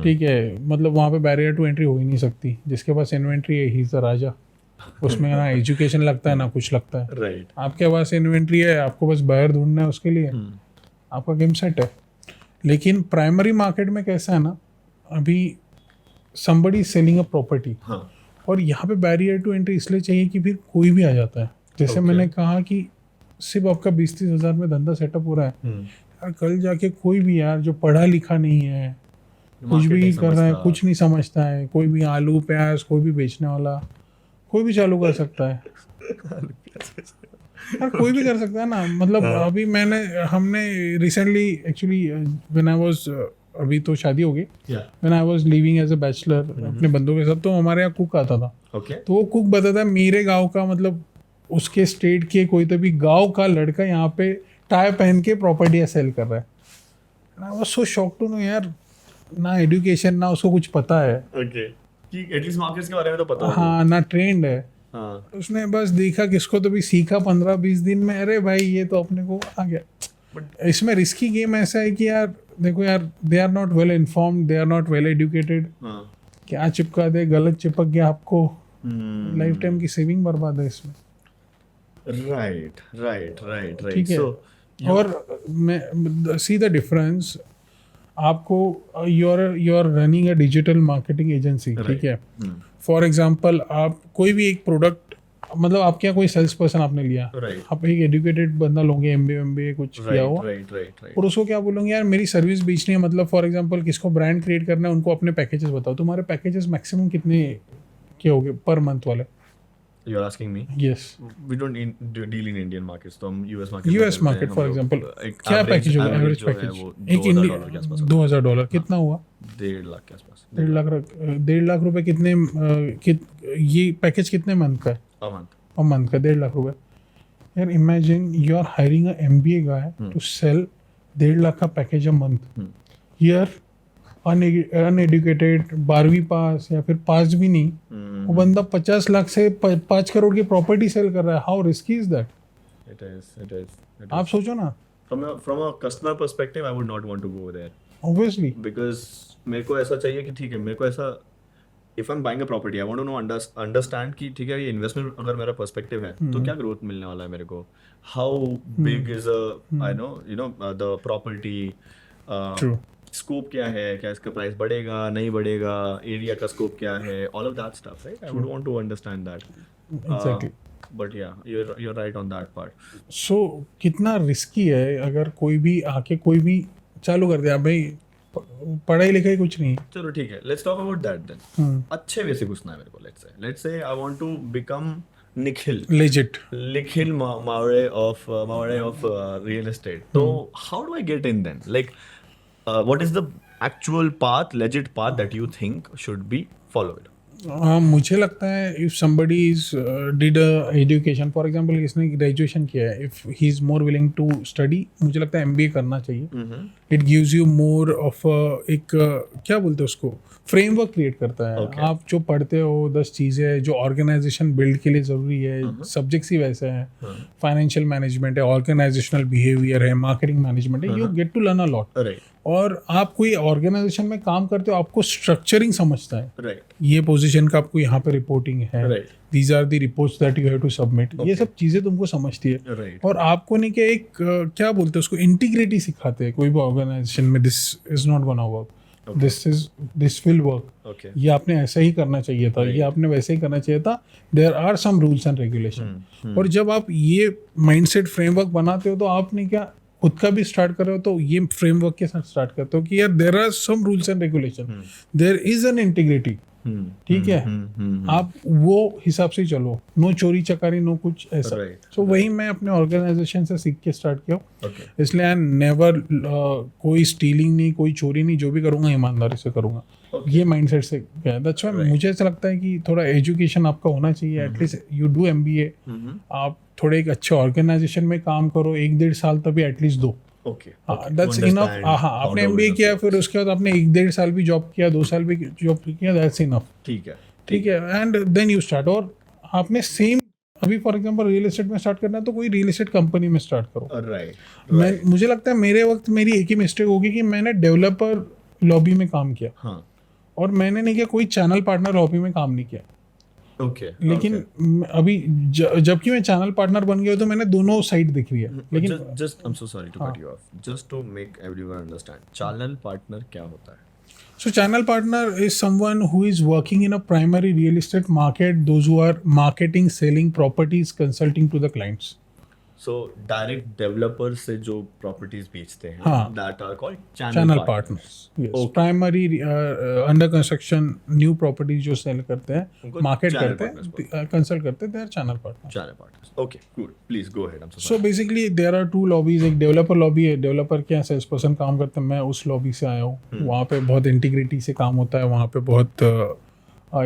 ठीक है, मतलब वहाँ पे barrier to entry हो ही नहीं सकती. जिसके पास इन्वेंट्री है ही इज द राजा. उसमें ना एजुकेशन लगता है ना कुछ लगता है. Right. आपके पास इन्वेंट्री है, आपको बस बायर ढूंढना है उसके लिए, आपका गेम सेट है. लेकिन प्राइमरी मार्केट में कैसा है ना, अभी somebody सेलिंग अ प्रॉपर्टी, और यहाँ पे बैरियर टू एंट्री इसलिए चाहिए कि फिर कोई भी आ जाता है. जैसे मैंने कहा कि सिर्फ आपका 20-30 हज़ार में धंधा सेटअप हो रहा है, यार कल जाके कोई भी यार जो पढ़ा लिखा नहीं है, कुछ भी कर रहा है, कुछ नहीं समझता है, कोई भी आलू प्याज कोई भी बेचने वाला कोई भी चालू कर सकता है. यार कोई भी कर सकता है ना. मतलब अभी हमने recently actually when I was, अभी तो शादी हो गई, when I was living as a bachelor अपने बंदों के साथ, तो हमारे यहाँ कुक आता था. तो वो कुक बताता मेरे गाँव का, मतलब उसके स्टेट के कोई तो भी गांव का लड़का यहाँ पे टाई पहन के प्रॉपर्टी सेल कर रहा है. I was so shocked to know यार, ना एजुकेशन ना उसको कुछ पता है, कि एटलीस्ट मार्केट्स के बारे में तो पता है. हाँ, ना ट्रेंड है. उसने बस देखा किसको तो भी सीखा 15-20 दिन में, अरे भाई ये तो अपने को आ गया. इसमें रिस्की गेम ऐसा है कि यार देखो यार, they are not well informed, they are not well educated. क्या चिपका दे, गलत चिपक गया आपको, लाइफ टाइम की सेविंग बर्बाद है इसमें. Right. ठीक है. और मैं सी द डिफरेंस, आपको you are running a digital marketing agency, ठीक है. फॉर एग्जांपल आप कोई भी एक प्रोडक्ट, मतलब आपके यहाँ कोई सेल्स पर्सन आपने लिया, आप एक एजुकेटेड बंदा लोगे, MBA कुछ किया हो, और उसको क्या बोलोगे, यार मेरी सर्विस बेचनी है, मतलब फॉर एग्जांपल किसको ब्रांड क्रिएट करना है, उनको अपने पैकेजेस बताओ. तुम्हारे पैकेजेस मैक्सिमम कितने के होंगे पर मंथ वाले? You're asking me? Yes. We don't deal in Indian markets, तो हम US market फॉर एग्जांपल क्या पैकेज होगा, एवरेज पैकेज एक इंडिया $2,000 कितना हुआ? 1.5 लाख के आसपास. 1.5 लाख रुपए कितने ये पैकेज कितने मंथ का है? पर मंथ का 1.5 लाख रुपए. यार imagine you are hiring a MBA guy to sell 1.5 lakh का package a month. Here uneducated, 12वीं पास या फिर पास भी नहीं, वो बंदा 50 लाख से 5 करोड़ की प्रॉपर्टी सेल कर रहा है. How risky is that? It is. आप सोचो ना. From a customer perspective, I would not want to go there. Obviously. Because मेरे को ऐसा चाहिए कि ठीक है, मेरे को ऐसा, if I'm buying a property, I want to know, understand कि ठीक है ये इन्वेस्टमेंट अगर मेरा पर्सपेक्टिव है तो क्या ग्रोथ मिलने वाला है मेरे को, how big is I know the property, True. Scope क्या है, क्या इसका प्राइस बढ़ेगा नहीं बढ़ेगा, एरिया का स्कोप क्या है, all of that stuff, right? I would want to understand that. Exactly. But yeah you're right on that part. So कितना रिस्की है अगर कोई भी आके कोई भी चालू कर दिया, भाई पढ़ाई लिखाई कुछ नहीं. चलो ठीक है, let's talk about that then. अच्छे वे से घुसना है मेरे को. Let's say I want to become Nikhil Mawade of real estate. So how do I get in then? Like what is the actual path, legit path that you think should be followed? मुझे लगता है if somebody is did education, for example किसने graduation किया है, if he is more willing to study, मुझे लगता है MBA करना चाहिए. It gives you more of एक क्या बोलते हैं उसको, फ्रेमवर्क क्रिएट करता है. आप जो पढ़ते हो 10 चीज़ें जो ऑर्गेनाइजेशन बिल्ड के लिए ज़रूरी है, सब्जेक्ट्स ही वैसे हैं, फाइनेंशियल मैनेजमेंट है, ऑर्गेनाइजेशनल बिहेवियर है, मार्केटिंग मैनेजमेंट है, you get to learn a lot. और आप कोई ऑर्गेनाइजेशन में काम करते हो, आपको स्ट्रक्चरिंग समझता है. ये पोजीशन का आपको यहाँ पे रिपोर्टिंग है, these are the reports that you have to submit, ये सब चीज़ें तुमको समझती है. और आपको नहीं क्या एक क्या बोलते हैं उसको, इंटीग्रिटी सिखाते हैं कोई भी ऑर्गेनाइजेशन में. This is not gonna work, this will work, ये आपने ऐसा ही करना चाहिए था, ये आपने वैसे ही करना चाहिए था. There are some rules and regulation. और जब आप ये माइंडसेट फ्रेमवर्क बनाते हो तो आपने क्या खुद का भी स्टार्ट कर रहे हो, तो ये फ्रेमवर्क के साथ स्टार्ट करते हो कि यार there are some rules and regulation, there is an integrity. ठीक है, आप वो हिसाब से चलो, नो चोरी चकारी, नो कुछ ऐसा। सो वही मैं अपने ऑर्गेनाइजेशन से सीख के स्टार्ट किया। इसलिए आई नेवर कोई स्टीलिंग नहीं, कोई चोरी नहीं, जो भी करूँगा ईमानदारी से करूँगा, ये माइंडसेट से गया। दैट्स व्हाई मुझे ऐसा लगता है कि थोड़ा एजुकेशन आपका होना चाहिए, एटलीस्ट यू डू MBA, आप थोड़े एक अच्छे ऑर्गेनाइजेशन में काम करो, 1-1.5 साल तभी एटलीस्ट दो। That's enough. हाँ, आपने MBA किया, फिर उसके बाद आपने 1-1.5 साल भी जॉब किया, 2 साल भी जॉब किया, दैट्स इनफ। ठीक है, एंड देन यू स्टार्ट। और आपने सेम अभी फॉर एग्जांपल रियल एस्टेट में स्टार्ट करना है तो कोई रियल एस्टेट कंपनी में स्टार्ट करो। मुझे लगता है मेरे वक्त मेरी एक ही मिस्टेक होगी कि मैंने डेवलपर लॉबी में काम किया, और मैंने नहीं किया कोई चैनल पार्टनर लॉबी में काम नहीं किया। लेकिन अभी जबकि मैं चैनल पार्टनर बन गया तो मैंने दोनों साइड दिख रही है। लेकिन just I am so sorry to cut you off, just to make everyone understand, channel partner क्या होता है? So channel partner is someone who is working in a primary real estate market, those who are marketing, selling properties, consulting to the clients. So direct developers से जो properties बेचते हैं, that are called channel partners. Yes. Okay. Primary under construction new properties जो sell करते हैं, market करते हैं, consult करते हैं, they are channel partners. Channel partners. Okay, cool. Please go ahead. I'm so sorry. So basically there are two lobbies. एक developer lobby है, developer क्या sales person काम करते हैं, मैं उस lobby से आया हूँ। वहाँ पे बहुत integrity से काम होता है, वहाँ पे बहुत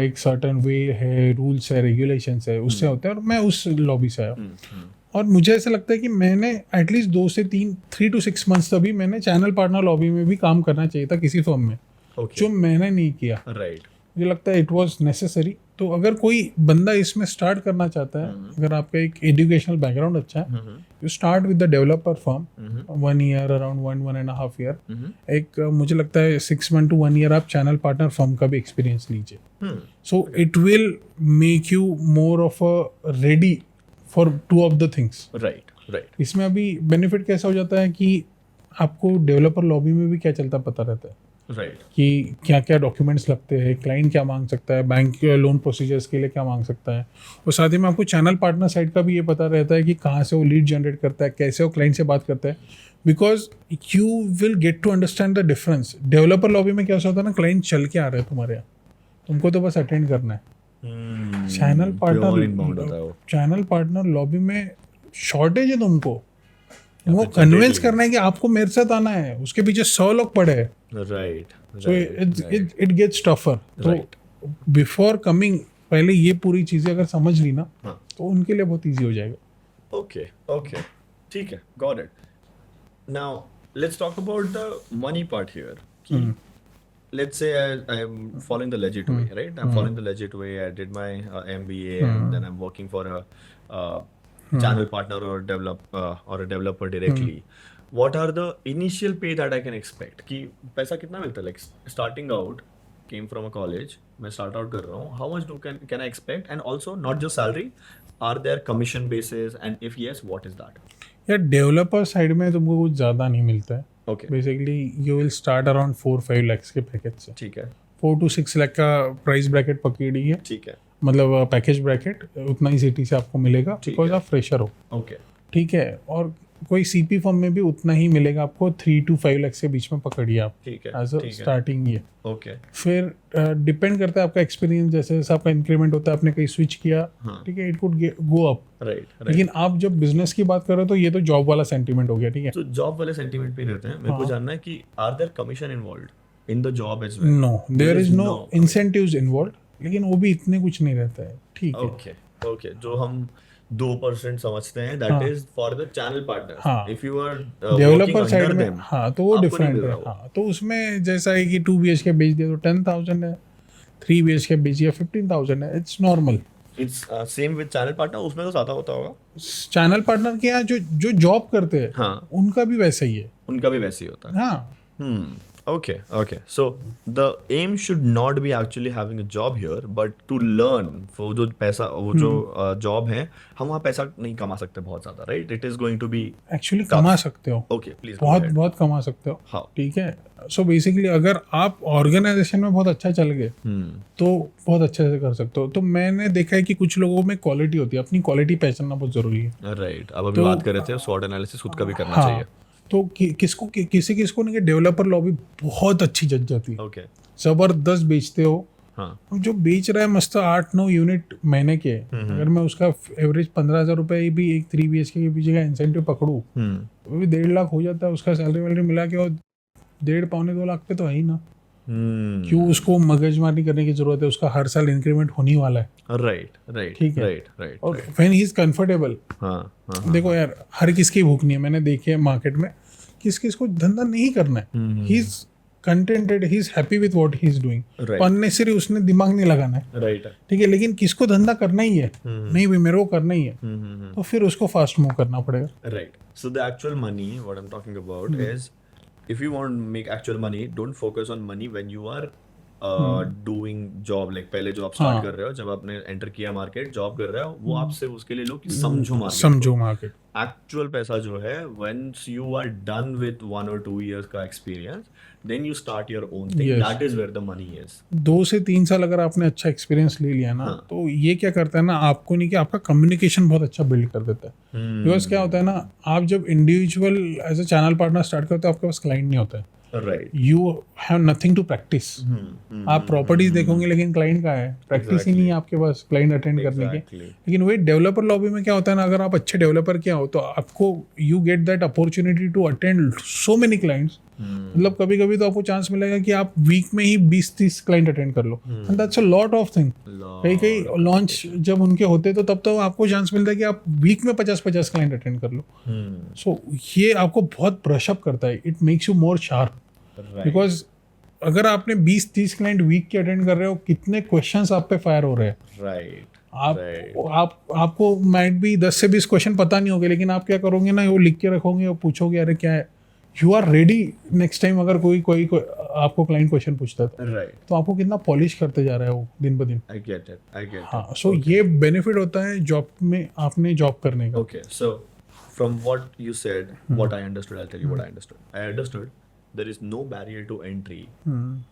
एक certain way है, rules है, regulations है, उससे होता है, और मैं उस lobby से आया हूँ। और मुझे ऐसा लगता है कि मैंने एटलीस्ट 2 से 3 to 6 मंथ्स तभी मैंने चैनल पार्टनर लॉबी में भी काम करना चाहिए था किसी फर्म में, जो मैंने नहीं किया। मुझे लगता है इट वाज नेसेसरी। तो अगर कोई बंदा इसमें स्टार्ट करना चाहता है, अगर आपका एक एजुकेशनल बैकग्राउंड अच्छा है, you start with the developer firm, 1 year, around 1.5 year, एक मुझे लगता है 6 मंथ to 1 ईयर आप चैनल पार्टनर फर्म का भी एक्सपीरियंस लीजिए। So it will make you more of a ready for 2 of the things. Right. इसमें अभी बेनिफिट कैसा हो जाता है कि आपको डेवलपर लॉबी में भी क्या चलता पता रहता है। राइट। कि क्या क्या डॉक्यूमेंट्स लगते हैं, क्लाइंट क्या मांग सकता है, बैंक लोन प्रोसीजर्स के लिए क्या मांग सकता है, और साथ ही में आपको चैनल पार्टनर साइड का भी ये पता रहता है कि कहाँ से वो लीड जनरेट करता है, कैसे वो क्लाइंट से बात करता है, because you will get to understand the difference. Developer lobby में क्या होता है ना, क्लाइंट चल के आ रहा है तुम्हारे यहाँ, तुमको तो बस अटेंड करना है। चैनल पार्टनर लॉबी में शॉर्टेज है, तुमको वो कन्विंस करना है कि आपको मेरे साथ आना है, उसके पीछे 100 लोग पड़े हैं। So it gets tougher. तो बिफोर कमिंग पहले ये पूरी चीजें अगर समझ ली ना, तो उनके लिए बहुत इजी हो जाएगा। ओके, ठीक है, got it. Now let's talk about the money part here. Let's say I'm following the legit way, right? I'm following the legit way. I did my MBA, and then I'm working for a channel partner or a developer directly. What are the initial pay that I can expect? कि पैसा कितना मिलता है? Like starting out, came from a college, मैं start out कर रहा हूँ. How much can I expect? And also not just salary, are there commission bases? And if yes, what is that? यार डेवलपर साइड में तुमको कुछ ज़्यादा नहीं मिलता है। Basically you will start around 4-5 lakh के पैकेज से। ठीक है। 4 to 6 लाख का प्राइस ब्रैकेट पकड़िए। ठीक है। मतलब पैकेज ब्रैकेट उतना ही सिटी से आपको मिलेगा, बिकॉज आप फ्रेशर हो। ओके। ठीक है। और कोई सीपी फर्म में भी उतना ही मिलेगा आपको, 3 to 5 लाख के बीच में पकड़िए आप। ठीक है। एज अ स्टार्टिंग ये। ओके। फिर डिपेंड करता है आपका एक्सपीरियंस, जैसे जैसे आपका इंक्रीमेंट होता है, आपने कहीं स्विच किया, ठीक है, it could go up. Right. लेकिन आप जब बिजनेस की बात कर रहे हो तो ये तो जॉब वाला सेंटीमेंट हो गया। ठीक है। तो जॉब वाले सेंटीमेंट पे रहते हैं। मेरे को जानना है कि are there commission involved in the job as well? No, there is no incentives involved, लेकिन वो भी इतने कुछ नहीं रहता है। ठीक है। ओके, जो हम 2% समझते हैं, that is for the channel partner. If you are developer side में, तो वो डिफरेंट है। तो उसमें जैसा है कि 2 BHK बेच दिया तो 10,000 है, 3 BHK बेच दिया 15,000 है। It's normal. It's same with channel partner, उसमें तो ज़्यादा होता होगा। चैनल पार्टनर के यहाँ जो जॉब करते हैं, उनका भी वैसा ही है। उनका भी वैसे ही होता है। Okay. So the aim should not be actually having a job here, but to learn. वो जो पैसा, वो जो जॉब है, हम वहाँ पैसा नहीं कमा सकते बहुत ज़्यादा, right? It is going to be actually कमा सकते हो। Okay, please. बहुत कमा सकते हो। हाँ। ठीक है। So basically अगर आप ऑर्गेनाइजेशन में बहुत अच्छा चल गए, तो बहुत अच्छे से कर सकते हो। तो मैंने देखा है कि कुछ लोगों में क्वालिटी होती है, अपनी क्वालिटी पहचानना बहुत जरूरी है। राइट। अब अभी बात कर रहे थे, SWOT एनालिसिस खुद का भी करना चाहिए। तो किसको नहीं कि डेवलपर लॉबी बहुत अच्छी जज जाती है। जबरदस्त बेचते हो, हाँ अब जो बेच रहा है मस्त 8-9 यूनिट महीने के, अगर मैं उसका एवरेज 15,000 रुपये भी एक 3 BHK के पीछे का इंसेंटिव पकड़ूँ वो भी 1.5 लाख हो जाता है उसका सैलरी वैलरी मिला के, और 1.5-2 लाख पे तो है ही ना। क्यों उसको मगजमारी करने की जरूरत है, उसका हर साल इंक्रीमेंट होने वाला है। राइट ठीक है। राइट और व्हेन ही इज कंफर्टेबल, हाँ देखो यार हर किसकी भूख नहीं है, मैंने देखी है मार्केट में, किस किस को धंधा नहीं करना है, he is contented, he is happy with what he is doing, unnecessary उसने दिमाग नहीं लगाना है। राइट ठीक है, लेकिन किसको धंधा करना ही है, नहीं भाई मेरे को करना ही है, तो फिर उसको फास्ट मूव करना पड़ेगा। Right. So the actual money what I am talking about is, if you want to make actual money, don't focus on money when you are doing job, like पहले जो आप स्टार्ट कर रहे हो, जब आपने एंटर किया मार्केट, जॉब कर रहे हो, वो आपसे उसके लिए लो कि समझो मार्केट। एक्चुअल पैसा जो है once you are done with 1 or 2 years का experience, then you start your own thing. That is where the money is. 2 से 3 साल अगर आपने अच्छा एक्सपीरियंस ले लिया ना, तो ये क्या करता है ना, आपको नहीं कि आपका कम्युनिकेशन बहुत अच्छा बिल्ड कर देता है। बिकॉज क्या होता है ना, आप जब individual as a channel partner start करते हो, आपके पास क्लाइंट नहीं होता है, right, you have nothing to practise. आप प्रॉपर्टीज देखोगे लेकिन क्लाइंट का है, प्रैक्टिस ही नहीं है आपके पास क्लाइंट अटेंड करने के। लेकिन वही डेवलपर लॉबी में क्या होता है ना, अगर आप अच्छे डेवलपर क्या हो तो आपको you get that opportunity to attend so many clients. मतलब कभी कभी तो आपको चांस मिलेगा कि आप वीक में ही 20-30 क्लाइंट अटेंड कर लो, and that's a lot of thing. कई कई लॉन्च जब उनके होते तो तब तो आपको चांस मिलता है कि आप वीक में 50-50 क्लाइंट अटेंड कर लो। सो ये आपको बहुत ब्रश अप करता है, it makes you more sharp. Because अगर आपने 20-30 क्लाइंट वीक के अटेंड कर रहे हो, कितने क्वेश्चंस आप पे फायर हो रहे हैं। राइट, आपको माइट भी 10 से 20 क्वेश्चन पता नहीं होंगे, लेकिन आप क्या करोगे ना, वो लिख के रखोगे और पूछोगे अरे क्या है, you are ready next time अगर कोई आपको क्लाइंट क्वेश्चन पूछता है राइट, तो आपको कितना पॉलिश करते जा रहा है वो दिन ब दिन। I get it. हाँ, सो ये बेनिफिट होता है जॉब में, आपने जॉब करने का। Okay, so from what you said, what I understood, I tell you what I understood. There is no barrier to entry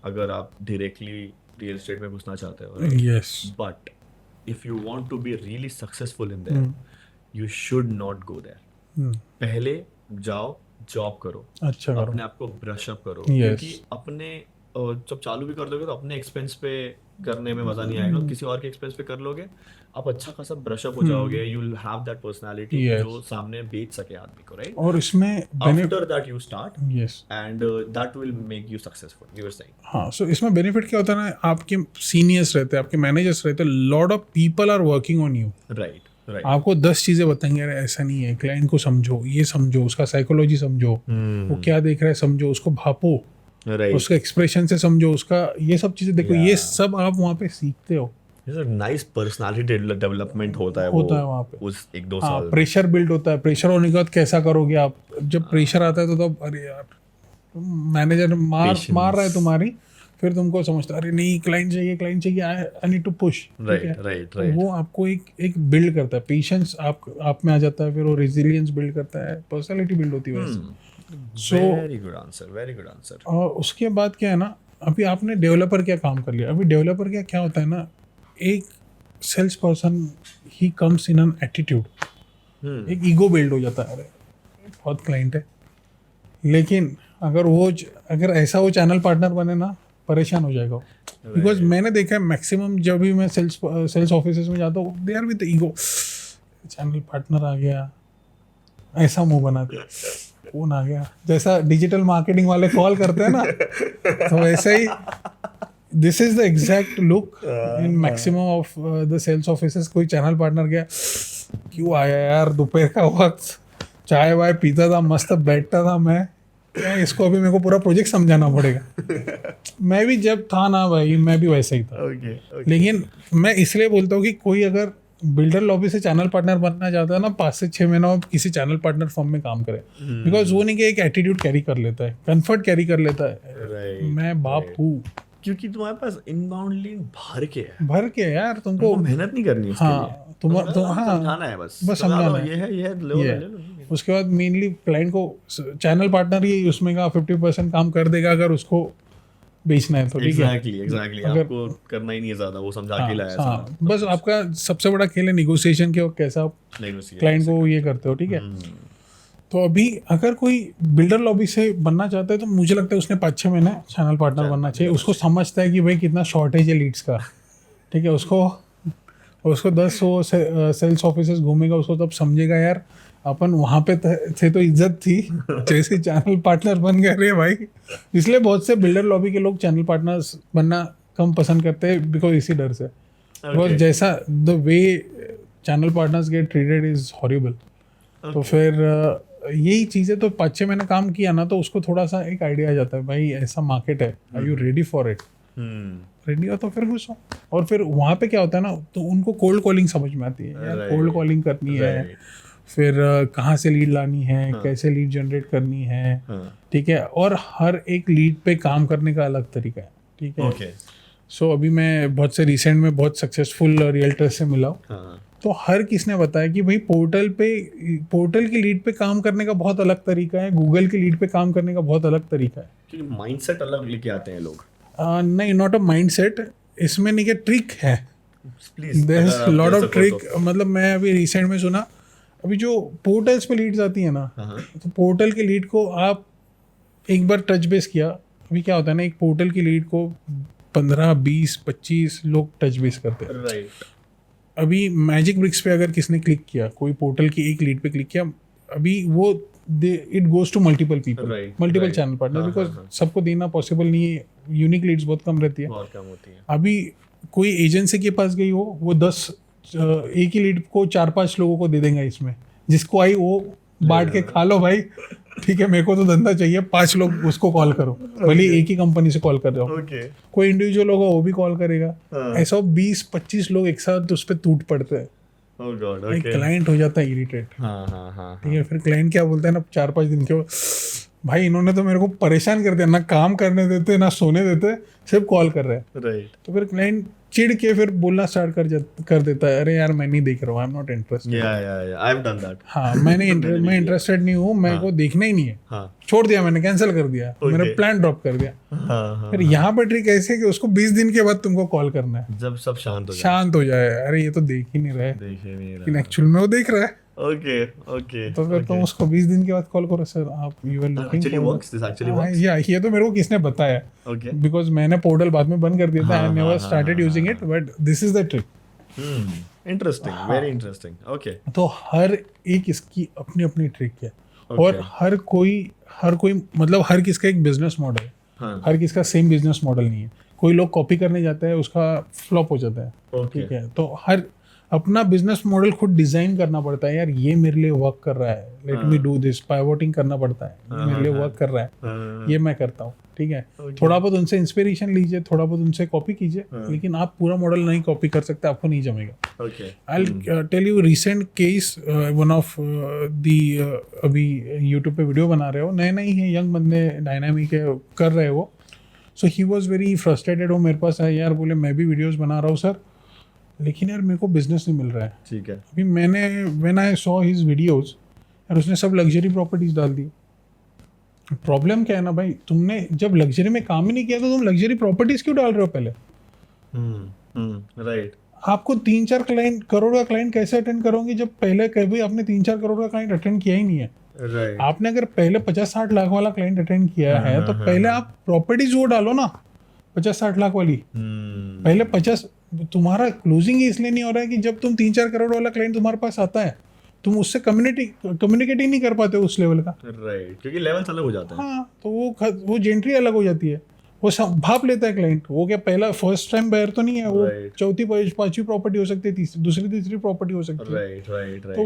अगर आप डायरेक्टली रियल एस्टेट में घुसना चाहते हो। Yes, but if you want to be really successful in there, you should not go there. पहले जाओ, job करो, अच्छा करो, अपने आप को ब्रश अप करो, क्योंकि अपने जब चालू भी कर दोगे तो अपने एक्सपेंस पे करने में मजा नहीं आएगा, किसी और के एक्सपेंस पे कर लोगे, आप अच्छा खासा ब्रश अप हो जाओगे, you will have that personality जो सामने बेच सके आदमी को, राइट। और इसमें after that you start, yes, and that will make you successful, you are saying. हाँ, सो इसमें बेनिफिट क्या होता है ना, आपके सीनियर्स रहते हैं, आपके मैनेजर्स रहते हैं, lot of people are working on you. Right, आपको 10 चीजें बताएंगे, अरे ऐसा नहीं है, क्लाइंट को समझो, ये समझो, उसका साइकोलॉजी समझो, वो क्या देख रहा है समझो, उसको भापो, उसका एक्सप्रेशन से समझो, उसका ये सब चीजें देखो, ये सब आप वहाँ पे सीखते हो। नाइस पर्सनालिटी डेवलपमेंट होता है वहाँ पे उस 1-2 साल। प्रेशर बिल्ड होता है, प्रेशर होने के बाद कैसा करोगे आप, जब प्रेशर आता है तो अरे यार मैनेजर मार रहा है तुम्हारी, फिर तुमको समझता है अरे नहीं क्लाइंट चाहिए, I need to push. Right, वो आपको एक बिल्ड करता है, पेशेंस आप में आ जाता है, फिर वो रेजिलियंस बिल्ड करता है, पर्सनालिटी बिल्ड होती है वैसे। So very good answer. और उसके बाद क्या है ना, अभी आपने डेवलपर क्या काम कर लिया, अभी डेवलपर क्या होता है ना, एक sales person he comes in an attitude, एक ईगो बिल्ड हो जाता है, अरे बहुत क्लाइंट है। लेकिन अगर ऐसा वो चैनल पार्टनर बने ना, परेशान हो जाएगा। बिकॉज मैंने देखा है मैक्सिमम जब भी मैं सेल्स ऑफिस में जाता हूँ, they are with ego, channel partner आ गया, ऐसा मुंह बनाते, फोन आ गया, जैसा डिजिटल मार्केटिंग वाले कॉल करते हैं ना, तो वैसे ही this is the exact look in maximum of the sales offices. कोई चैनल पार्टनर गया, क्यों आया यार, दोपहर का वक्त, चाय वाय पीता था, मस्त बैठता था मैं, इसको अभी मेरे को पूरा प्रोजेक्ट समझाना पड़ेगा। मैं भी जब था ना भाई, मैं भी वैसा ही था। लेकिन मैं इसलिए बोलता हूँ कि कोई अगर बिल्डर लॉबी से चैनल पार्टनर बनना चाहता है ना, 5 से 6 महीना किसी चैनल पार्टनर फर्म में काम करे, बिकॉज वो नहीं कि एक एटीट्यूड कैरी कर लेता है, कंफर्ट कैरी कर लेता है, मैं बाप हूँ, क्योंकि तुम्हारे पास इनबाउंड लीड भर के यार, तुमको मेहनत नहीं करनी उसके लिए, समझाना है, बस समझाना है, ये है लो। उसके बाद मेनली क्लाइंट को चैनल पार्टनर ही उसमें का 50% काम कर देगा, अगर उसको बेचना है तो ठीक है। एग्जैक्टली आपको करना ही नहीं है ज्यादा, वो समझा के लाया। बस आपका सबसे बड़ा खेल है निगोशिएशन के, कैसा आप क्लाइंट को ये करते हो, ठीक है। तो अभी अगर कोई बिल्डर लॉबी से बनना चाहता है तो मुझे लगता है उसने 5-6 महीने चैनल पार्टनर बनना चाहिए. उसको समझता है कि भाई कितना शॉर्टेज है लीड्स का. ठीक है, उसको 10 वो सेल्स ऑफिसेस घूमेगा, उसको तब समझेगा यार अपन वहाँ पे थे तो इज्जत थी, जैसे चैनल पार्टनर बन गए रे भाई. इसलिए बहुत से बिल्डर लॉबी के लोग चैनल पार्टनर्स बनना कम पसंद करते हैं, बिकॉज इसी डर से. बिकॉज जैसा the way channel partners gate treated is horrible. तो फिर यही चीज़ें तो 5-6 महीने काम किया ना तो उसको थोड़ा सा एक आइडिया आ जाता है भाई ऐसा मार्केट है, are you ready for it. Ready हो तो फिर घुसो. और फिर वहाँ पे क्या होता है ना, तो उनको कोल्ड कॉलिंग समझ में आती है यार, कोल्ड कॉलिंग करनी है, फिर कहाँ से लीड लानी है, कैसे लीड जनरेट करनी है. ठीक है, और हर एक लीड पे काम करने का अलग तरीका है. ठीक है. सो अभी मैं बहुत से रिसेंट में बहुत सक्सेसफुल रियल्टर से मिला हूँ. तो हर किसने बताया कि भाई पोर्टल की लीड पे काम करने का बहुत अलग तरीका है, गूगल की लीड पे काम करने का बहुत अलग तरीका है. क्योंकि माइंडसेट अलग लेके आते हैं लोग. नहीं, नॉट अ माइंडसेट. इसमें नहीं क्या ट्रिक है, there is lot of trick. मतलब मैं अभी रिसेंट में सुना, अभी जो पोर्टल्स पे लीड्स आती है ना, तो पोर्टल की लीड को आप एक बार टच बेस किया. अभी क्या होता है ना, एक पोर्टल की लीड को 15-20-25 लोग टच बेस करते हैं. राइट. अभी मैजिक ब्रिक्स पे अगर किसने क्लिक किया, कोई पोर्टल की एक लीड पे क्लिक किया, अभी वो it goes to multiple people, multiple channel partner, because सबको देना पॉसिबल नहीं है. यूनिक लीड्स बहुत कम रहती है. अभी कोई एजेंसी के पास गई हो, वो 10 एक ही लीड को 4-5 लोगों को दे देंगे. इसमें जिसको आई वो बांट के खा लो भाई. ठीक है, मेरे को तो धंधा चाहिए, 5 लोग उसको कॉल करो, भले एक ही कंपनी से कॉल कर रहे हो. कोई इंडिविजुअल होगा वो भी कॉल करेगा. ऐसा 20-25 लोग एक साथ उस पर टूट पड़ते हैं. क्लाइंट हो जाता है इरिटेट. ठीक है, फिर क्लाइंट क्या बोलता है ना 4-5 दिन के, भाई इन्होंने तो मेरे को परेशान कर दिया, ना काम करने देते ना सोने देते, सिर्फ कॉल कर रहे हैं. तो फिर क्लाइंट चिढ़ के फिर बोलना स्टार्ट कर देता है, अरे यार मैं नहीं देख रहा हूँ, आई am not interested. I have done that. हाँ, मैं इंटरेस्टेड नहीं हूँ, मेरे को देखना ही नहीं है. छोड़ दिया मैंने, कैंसिल कर दिया, मेरा प्लान ड्रॉप कर दिया. फिर यहाँ पर ट्रिक ऐसे है कि उसको 20 दिन के बाद तुमको कॉल करना है, जब सब शांत हो जाए. अरे ये तो देख ही नहीं रहा है, लेकिन एक्चुअल में वो देख रहा है. ओके. तो फिर तुम उसको 20 दिन के बाद कॉल करो, सर आप यू आर लुकिंग फॉर. या ये तो मेरे को किसने बताया, बिकॉज मैंने पोर्टल बाद में बंद कर दिया था. I never started using it, but this is the trick. Interesting, very interesting. Okay. तो हर एक इसकी अपनी अपनी ट्रिक है. और हर कोई मतलब हर किसका एक बिजनेस मॉडल है. हर किसका सेम बिजनेस मॉडल नहीं है. कोई लोग कॉपी करने जाता है, उसका फ्लॉप हो जाता है. ठीक है, तो हर अपना बिजनेस मॉडल खुद डिजाइन करना पड़ता है. यार ये मेरे लिए वर्क कर रहा है, लेट मी डू दिस. पाइवोटिंग करना पड़ता है, ये मेरे लिए वर्क कर रहा है, ये मैं करता हूँ. ठीक है, थोड़ा बहुत उनसे इंस्पिरेशन लीजिए, थोड़ा बहुत उनसे कॉपी कीजिए, लेकिन आप पूरा मॉडल नहीं कॉपी कर सकते, आपको नहीं जमेगा. I will tell you recent case. One of the अभी यूट्यूब पे वीडियो बना रहे हो, नए नए ही यंग बंदे, डायनामिक है, कर रहे हो. सो ही वॉज वेरी फ्रस्ट्रेटेड. वो मेरे पास है यार, बोले मैं भी वीडियोज़ बना रहा हूँ सर, लेकिन यार मेरे को बिजनेस नहीं मिल रहा है. ठीक है. अभी मैंने when I saw his videos, यार उसने सब लग्जरी प्रॉपर्टीज डाल दी. प्रॉब्लम क्या है ना भाई, तुमने जब लग्जरी में काम ही नहीं किया तो तुम लग्जरी प्रॉपर्टीज क्यों डाल रहे हो पहले. राइट. आपको 3-4 करोड़ का क्लाइंट कैसे अटेंड करोगे जब पहले कभी आपने 3-4 करोड़ का क्लाइंट अटेंड किया ही नहीं है. Right. आपने अगर पहले 50-60 लाख वाला क्लाइंट अटेंड किया है तो पहले आप प्रॉपर्टीज वो डालो ना 50-60 लाख वाली. पहले 50. तुम्हारा क्लोजिंग ही इसलिए नहीं हो रहा है कि जब तुम 3-4 करोड़ वाला क्लाइंट तुम्हारे पास आता है, तुम उससे कम्युनिकेट ही नहीं कर पाते उस लेवल का. राइट, क्योंकि लेवल्स अलग हो जाते हैं. हाँ, तो वो जेंट्री अलग हो जाती है. वो भाप लेता है क्लाइंट. वो क्या पहला फर्स्ट टाइम बायर तो नहीं है, वो चौथी 5वीं प्रॉपर्टी हो सकती है, दूसरी तीसरी प्रॉपर्टी हो सकती है. राइट. तो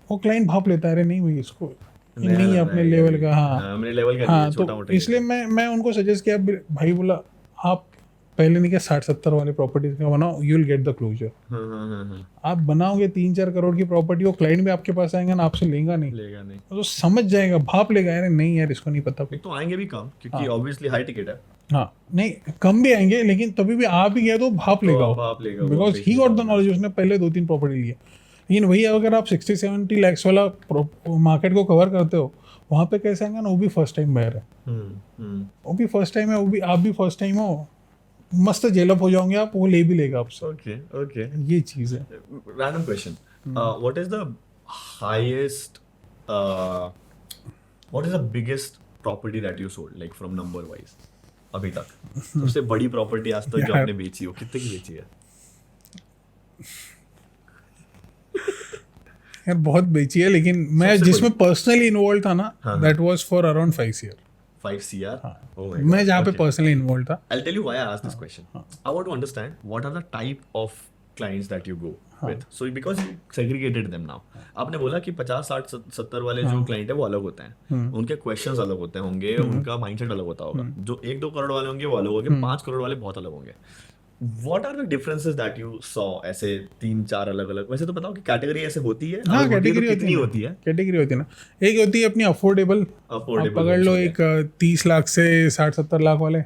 वो क्लाइंट भाप लेता है, अरे नहीं भाई इसको नहीं है अपने लेवल का. हाँ, तो इसलिए मैं उनको सजेस्ट किया भाई, बोला आप पहले नहीं क्या 60-70 वाली प्रॉपर्टीज का बनाओ, you will get the closure. आप बनाओगे 3-4 करोड़ की प्रॉपर्टी, वो क्लाइंट भी आपके पास आएगा ना, आपसे लेगा नहीं. तो समझ जाएगा, भाप लेगा, यार नहीं यार इसको नहीं पता. तो आएंगे भी कम, क्योंकि ऑब्वियसली हाई टिकट है. हाँ, नहीं कम भी आएंगे, लेकिन तभी भी आ भी गया तो भाप लेगा, because he got the knowledge. उसने पहले 2-3 प्रॉपर्टी लिए. लेकिन वही अगर आप 60-70 लाख वाला मार्केट को कवर करते हो, वहाँ पे कैसे आएंगे ना, वो भी फर्स्ट टाइम बायर है, वो भी फर्स्ट टाइम है, वो भी आप भी फर्स्ट टाइम हो, मस्त जेल अप हो जाओगे आप, वो ले भी लेगा आपसे. ओके. ये चीज है. Random question, what is the highest what is the biggest property that you sold, like from number wise अभी तक? सबसे बड़ी प्रॉपर्टी आज तक जो आपने बेची हो, कितने की बेची है? यार बहुत बेची है, लेकिन मैं जिसमें पर्सनली इन्वॉल्व था ना, that was for around 5 year. 5 CR? Oh my मैं God. जहाँ पे Okay. पर्सनली इन्वॉल्व था। I'll tell you why I asked this question. I want to understand what are the type of clients that you go with. So because you segregated them now. आपने बोला कि 50, 60, 70 वाले जो client है वो अलग होते हैं, उनके क्वेश्चंस अलग होते होंगे, उनका माइंडसेट अलग होता होगा। जो 1-2 करोड़ वाले होंगे वो अलग होंगे, 5 करोड़ वाले बहुत अलग होंगे। What are the differences that you saw? ऐसे 3-4 अलग अलग, वैसे तो बताओ कि कैटेगरी ऐसे होती है? हाँ, अगर होती है तो कैटेगरी कितनी होती है? कैटेगरी होती है ना। एक होती है अपनी अफोर्डेबल, पकड़ लो एक 30 लाख से 60-70 लाख वाले।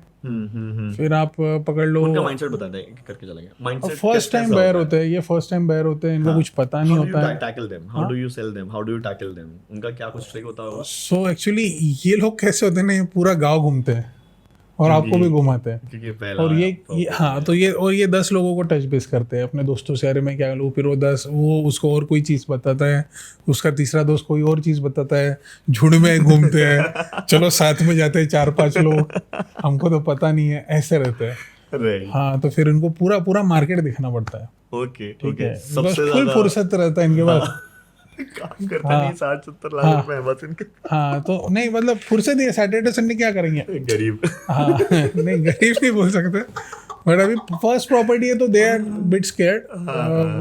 फिर आप पकड़ लो, उनका माइंडसेट बता दें करके चलेंगे। माइंडसेट फर्स्ट टाइम बायर होते हैं, ये फर्स्ट टाइम बायर होते हैं, इनको कुछ पता नहीं होता है। Tackle them, how do you sell them, how do you tackle them? उनका क्या कुछ ट्रिक होता होगा? सो एक्चुअली ये लोग कैसे होते हैं ना, ये पूरा गांव घूमते हैं और आपको भी घुमाते हैं। क्योंकि पहला और हाँ, तो ये 10 लोगों को टच बेस करते हैं अपने दोस्तों से, अरे मैं क्या लूँ, फिर वो उसको और कोई चीज़ बताता है, उसका तीसरा दोस्त कोई और चीज़ बताता है, झुंड में घूमते हैं, चलो साथ में जाते हैं 4-5 लोग, हमको तो पता नहीं है, ऐसे रहते हैं। Right. हाँ, तो फिर इनको पूरा मार्केट दिखना पड़ता है। ओके ठीक है, सबसे फुल ज्यादा फुर्सत रहता है इनके पास। काम करता नहीं, 60-70 लाख रुपए है बस इनके। हाँ, तो नहीं मतलब फुर्सत ही है, सैटरडे संडे क्या करेंगे? गरीब। हाँ, नहीं गरीब नहीं बोल सकते, बट अभी फर्स्ट प्रॉपर्टी है तो दे आर बिट स्केयर्ड,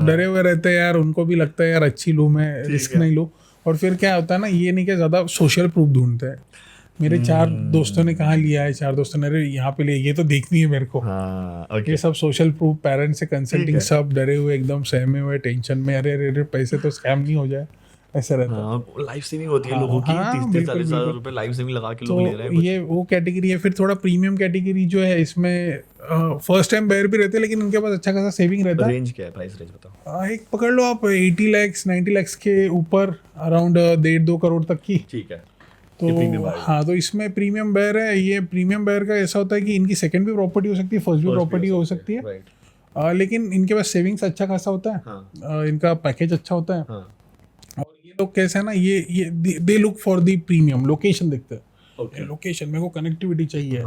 डरे हुए रहते हैं यार, उनको भी लगता है यार अच्छी लूँ मैं, रिस्क नहीं लूँ। और फिर क्या होता है ना, ये नहीं कि ज़्यादा सोशल प्रूफ ढूंढते हैं। मेरे 4 दोस्तों ने कहाँ लिया है, 4 दोस्तों ने, अरे यहाँ पे लिया, ये तो देखनी है मेरे को। हाँ, ये ओके। सब सोशल प्रूफ, पेरेंट्स से कंसल्टिंग, सब डरे हुए एकदम, सहमे हुए, टेंशन में, अरे अरे पैसे तो स्कैम नहीं हो जाए, ऐसा रहता है। हाँ, लाइफ सेविंग होती है लोगों की, 30-40 हजार रुपए लाइफ सेविंग लगा के लोग ले रहे तो हैं। ये वो कैटेगरी है। फिर थोड़ा प्रीमियम कैटेगरी जो है, इसमें फर्स्ट टाइम बायर भी रहते हैं, लेकिन उनके पास अच्छा खासा सेविंग रहता है। रेंज क्या है, प्राइस रेंज बताओ? एक पकड़ लो आप 80 लाख 90 लाख के ऊपर, अराउंड 1.5-2 करोड़ तक की। ठीक है। तो हाँ, तो इसमें प्रीमियम बायर है। ये प्रीमियम बायर का ऐसा होता है कि इनकी सेकंड भी प्रॉपर्टी हो सकती है, फर्स्ट भी प्रॉपर्टी हो सकती है, राइट। लेकिन इनके पास सेविंग्स अच्छा खासा होता है। इनका पैकेज अच्छा होता है। और ये लोग कैसे है ना, ये they look for the premium, location देखते हैं। लोकेशन, मेरे को कनेक्टिविटी चाहिए,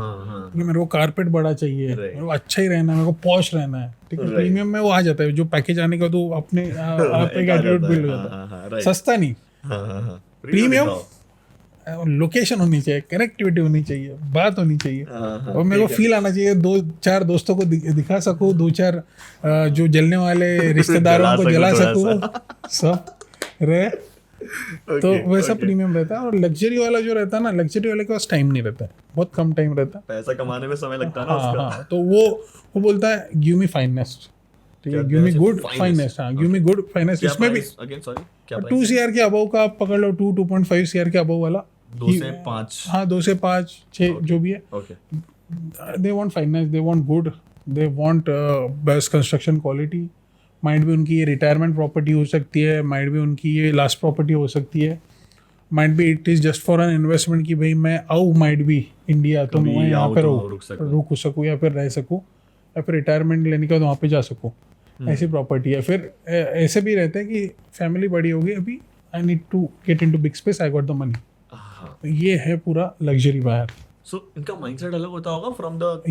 मेरे को कारपेट बड़ा चाहिए, मेरे को अच्छा ही रहना है, मेरे को पॉश रहना है। ठीक है, प्रीमियम में वो आ जाता है, जो पैकेज आने का तो अपने आप एक एटीट्यूड बिल्ड हो जाता है। सस्ता नहीं, प्रीमियम, लोकेशन होनी चाहिए, कनेक्टिविटी होनी चाहिए, बात होनी चाहिए, और मेरे को फील आना चाहिए, 2-4 दोस्तों को दिखा सकूँ, 2-4 जो जलने वाले रिश्तेदारों को जला सकूँ, सब रहे। तो वैसा प्रीमियम रहता है। और लग्जरी वाला जो रहता है ना, लग्जरी वाले के पास टाइम नहीं रहता है, बहुत कम टाइम रहता है, पैसा कमाने में समय लगता है ना उसका। हाँ, तो वो बोलता है गिव मी फाइनेस्ट, ठीक है, गिव मी गुड फाइनेस्ट, हाँ, गिव मी गुड फाइनेस्ट। इसमें भी अगेन सॉरी, क्या 2 CR के अबव का आप पकड़ लो, 2.5 CR के अबव वाला, 2 से 5? हाँ, 2 से 5, 6 जो भी है। Okay, they want finance, they want good, they want best construction quality. Might भी उनकी ये रिटायरमेंट प्रॉपर्टी हो सकती है, माइट भी उनकी ये लास्ट प्रॉपर्टी हो सकती है, माइट भी it is just for an investment कि भाई मैं आऊँ, माइट भी इंडिया, तो मैं यहाँ पर रुक सकूँ, या फिर रह सकूँ, या फिर रिटायरमेंट लेने के बाद वहाँ पे जा सकूँ, ऐसी प्रॉपर्टी है। फिर ऐसे भी रहते हैं कि फैमिली बड़ी होगी, अभी I need to get into big space, I got the money. ये है पूरा लग्जरी बायर। सो इनका माइंडसेट अलग होता होगा फ्रॉम द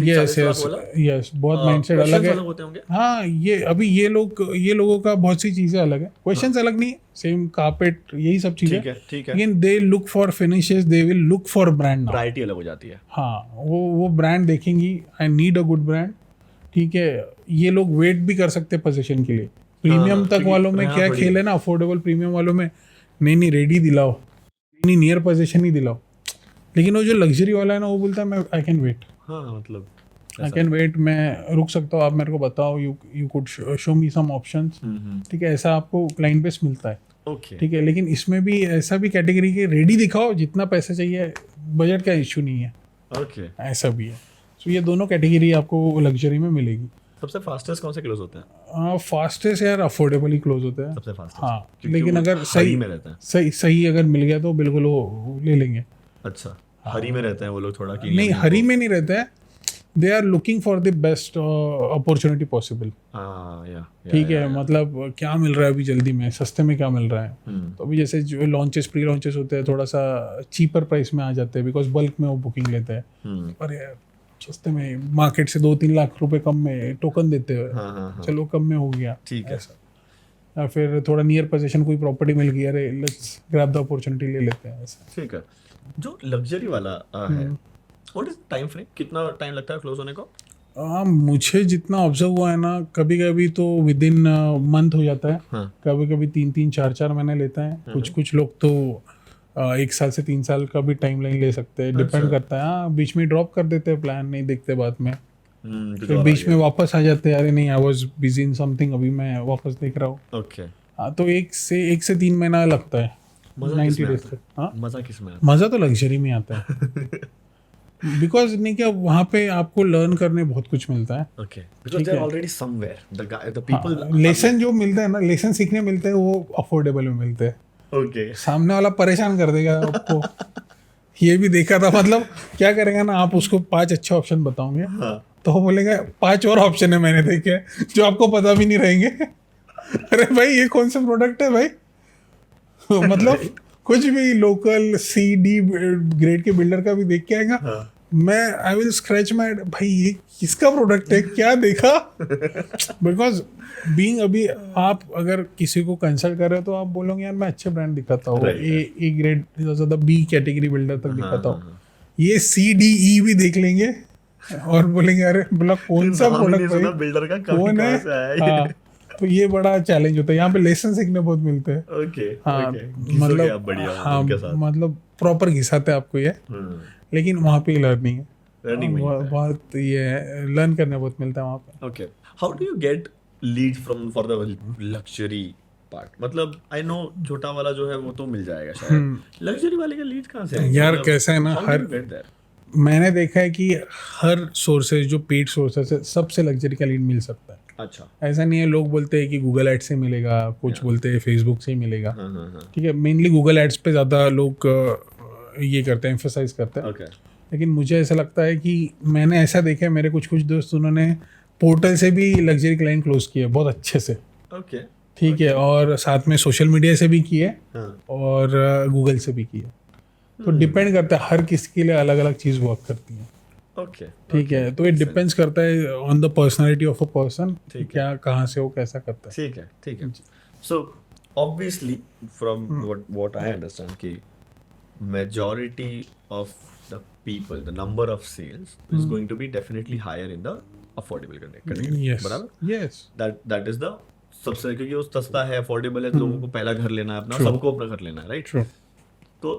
यस, बहुत माइंडसेट अलग है। होते होंगे। हाँ, ये लोगों का बहुत सी चीजें अलग है, क्वेश्चंस अलग नहीं, सेम कारपेट, यही सब चीजें, ठीक है। लेकिन they look for finishes, they will look for brand. Variety अलग हो जाती है। हाँ, वो ब्रांड देखेंगी, I need a good brand. ठीक है, ये लोग वेट भी कर सकते हैं पोजीशन के लिए। प्रीमियम तक वालों में क्या खेल है ना, अफोर्डेबल प्रीमियम वालों में नहीं रेडी दिलाओ, नहीं नियर पोजीशन ही दिलाओ। लेकिन वो जो लग्जरी वाला है ना, वो बोलता है मैं आई कैन वेट, मतलब आई कैन वेट, मैं रुक सकता हूँ, आप मेरे को बताओ, you could show me some options. ठीक है, ऐसा आपको क्लाइंट बेस मिलता है। ओके, ठीक है, लेकिन इसमें भी ऐसा भी कैटेगरी के रेडी दिखाओ, जितना पैसा चाहिए, बजट का इश्यू नहीं है। ओके, ऐसा भी है। सो ये दोनों कैटेगरी आपको लग्जरी में मिलेगी। सबसे फास्टेस्ट कौन से क्लोज होते हैं? फास्टेस्ट यार अफोर्डेबल ही क्लोज होते हैं सबसे फास्टेस्ट। हाँ, लेकिन अगर सही में रहते हैं, सही अगर मिल गया तो बिल्कुल वो ले लेंगे। अच्छा, हरी में रहते हैं वो लोग थोड़ा कि नहीं, हरी में नहीं रहता है, they are looking for the best opportunity possible. ठीक है, मतलब क्या मिल रहा है अभी जल्दी में, सस्ते में क्या मिल रहा है। तो अभी जैसे जो लॉन्चेस प्री लॉन्चेस होते हैं थोड़ा सा चीपर प्राइस में आ जाते हैं, बिकॉज बल्क में वो बुकिंग लेते हैं। और यार सस्ते में मार्केट से 2-3 लाख रुपए कम में टोकन देते हैं, चलो कम में हो गया, ठीक है। या फिर थोड़ा नियर पोजीशन कोई प्रॉपर्टी मिल गई, अरे लेट्स ग्रैब द अपॉर्चुनिटी, ले लेते हैं ऐसा। ठीक है। जो लग्जरी वाला है, व्हाट इज टाइम फ्रेम, कितना टाइम लगता है क्लोज होने को? मुझे जितना ऑब्जर्व हुआ है ना, कभी कभी तो विद इन मंथ हो जाता है, कभी कभी 3-3, 4-4 महीने लेता है। कुछ लोग तो 1 साल से 3 साल का भी टाइम लाइन ले सकते हैं, डिपेंड करता है। हाँ, बीच में ड्रॉप कर देते हैं, प्लान नहीं देखते बाद में, फिर बीच में वापस आ जाते हैं, अरे नहीं I was busy in something, अभी मैं वापस देख रहा हूँ। ओके। हाँ, तो 1 से 3 महीना लगता है, 90 डेज तक। हाँ, मजा किसमें? मजा तो लग्जरी में आता है। बिकॉज नहीं क्या, वहाँ पे आपको लर्न करने बहुत कुछ मिलता है। Okay, because they are already somewhere, the people, lesson जो मिलते हैं ना, लेसन सीखने मिलते हैं, वो अफोर्डेबल में मिलते हैं। ओके। सामने वाला परेशान कर देगा आपको। ये भी देखा था, मतलब क्या करेगा ना, आप उसको 5 अच्छे ऑप्शन बताओगे, तो वो बोलेगा 5 और ऑप्शन है मैंने देखे जो आपको पता भी नहीं रहेंगे। अरे भाई ये कौन सा प्रोडक्ट है भाई? मतलब कुछ भी लोकल CD ग्रेड के बिल्डर का भी देख के आएगा, मैं आई विल स्क्रैच माय, भाई ये किसका प्रोडक्ट है, क्या देखा? बिकॉज बीइंग, अभी आप अगर किसी को कंसल्ट कर रहे हो तो आप बोलोगे यार मैं अच्छे ब्रांड दिखाता हूँ, ए ग्रेड ज़्यादा B कैटेगरी बिल्डर तक दिखाता हूँ, ये CDE भी देख लेंगे और बोलेंगे अरे बोला कौन सा प्रोडक्ट भाई, बिल्डर का कौन है? हाँ, तो ये बड़ा चैलेंज होता है, यहाँ पे लेसन सीखने बहुत मिलते हैं। ओके। हाँ, मतलब बढ़िया, हाँ, मतलब प्रॉपर घिसाते हैं आपको ये, लेकिन वहाँ पे लर्निंग है, बहुत ये लर्न करने बहुत मिलता है वहाँ पे। Okay, how do you get lead from for the luxury part? मतलब आई नो छोटा वाला जो है वो तो मिल जाएगा शायद, लग्जरी वाले का लीड कहाँ से आएगा? यार मतलब, कैसा है ना, मैंने देखा है कि हर सोर्सेज जो पेड सोर्सेज है, सबसे लग्जरी का लीड मिल सकता है। अच्छा, ऐसा नहीं है, लोग बोलते हैं कि गूगल एड्स से मिलेगा, कुछ बोलते हैं फेसबुक से ही मिलेगा। ठीक है, मेनली गूगल एड्स पे ज़्यादा लोग ये करते हैं, एम्फसाइज करते हैं। लेकिन मुझे ऐसा लगता है कि मैंने ऐसा देखा है, मेरे कुछ दोस्त उन्होंने पोर्टल से भी लग्जरी क्लाइंट क्लोज किए बहुत अच्छे से। ओके, ठीक है, और साथ में सोशल मीडिया से भी किए और गूगल से भी किए। तो डिपेंड करता है, हर किसी के लिए अलग अलग चीज़ वर्क करती है। ओके, ठीक है, तो ये डिपेंड्स करता है on the personality of a person, क्या कहाँ से वो कैसा करता है। ठीक है, ठीक है। So obviously from what I understand कि majority of the people, the number of sales is going to be definitely higher in the affordable category. Yes, बराबर? yes, that is the सबसे, क्योंकि वो सस्ता है, अफोर्डेबल है, लोगों को पहला घर लेना है अपना, सबको अपना घर लेना है, राइट? तो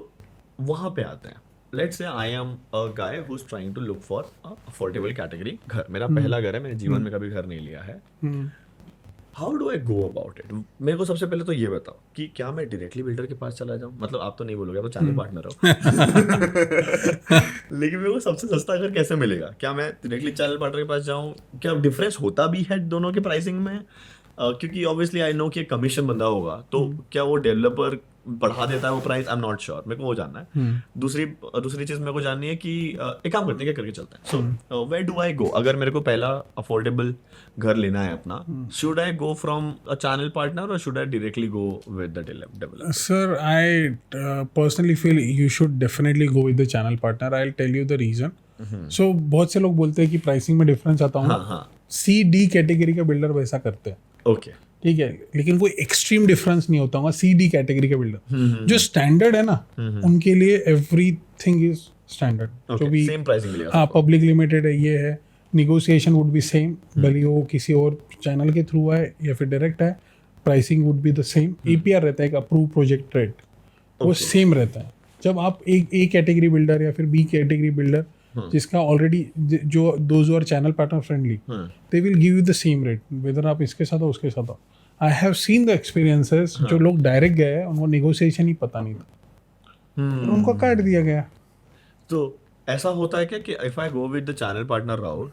वहाँ पे आते हैं। Let's say I am a guy who is trying to look for a affordable category घर, मेरा पहला घर है, मैंने जीवन में कभी घर नहीं लिया है। How do I go about it? मेरे को सबसे पहले तो ये बताओ कि क्या मैं डायरेक्टली बिल्डर के पास चला जाऊँ? मतलब आप तो नहीं बोलोगे, आप तो चैनल पार्टनर हो। लेकिन मेरे को सबसे सस्ता घर कैसे मिलेगा? क्या मैं डायरेक्टली चैनल पार्टनर के पास जाऊँ? क्या डिफरेंस होता भी है दोनों के प्राइसिंग में? क्योंकि ऑब्वियसली आई नो कि कमीशन बंदा होगा, तो क्या वो डेवलपर बढ़ा देता है वो price? I am not sure, मेरे को वो जानना है। दूसरी चीज मेरे को जाननी है कि एक काम करते हैं, क्या करके चलते हैं। So where do I go? अगर मेरे को पहला अफोर्डेबल घर लेना है अपना, should I go from a channel partner और should I directly go with the developer? Sir, I personally feel you should definitely go with the channel partner. I will tell you the reason. So बहुत से लोग बोलते हैं कि pricing में difference आता है। C-D कैटेगरी का बिल्डर वैसा करते हैं। ओके, ठीक है, लेकिन कोई एक्सट्रीम डिफरेंस नहीं होता होगा। C-D कैटेगरी के बिल्डर जो स्टैंडर्ड है ना, उनके लिए एवरीथिंग इज स्टैंडर्ड। जो भी सेम प्राइसिंग मिलेगा। हाँ, पब्लिक लिमिटेड है, ये है, निगोशिएशन वुड बी सेम, भले वो किसी और चैनल के थ्रू है या फिर डायरेक्ट है, pricing would be the same. APR रहता है, एक अप्रूव प्रोजेक्ट रेट, वो सेम रहता है। जब आप एक A कैटेगरी बिल्डर या फिर B कैटेगरी बिल्डर जिसका ऑलरेडी जो those our channel partner friendly, they will give you the same rate weather आप इसके साथ हो उसके साथ हो। I have seen the experiences, जो लोग डायरेक्ट गए उनको नेगोशिएशन ही पता नहीं था, तो उनको काट दिया गया। तो ऐसा होता है क्या कि if I go with the channel partner route,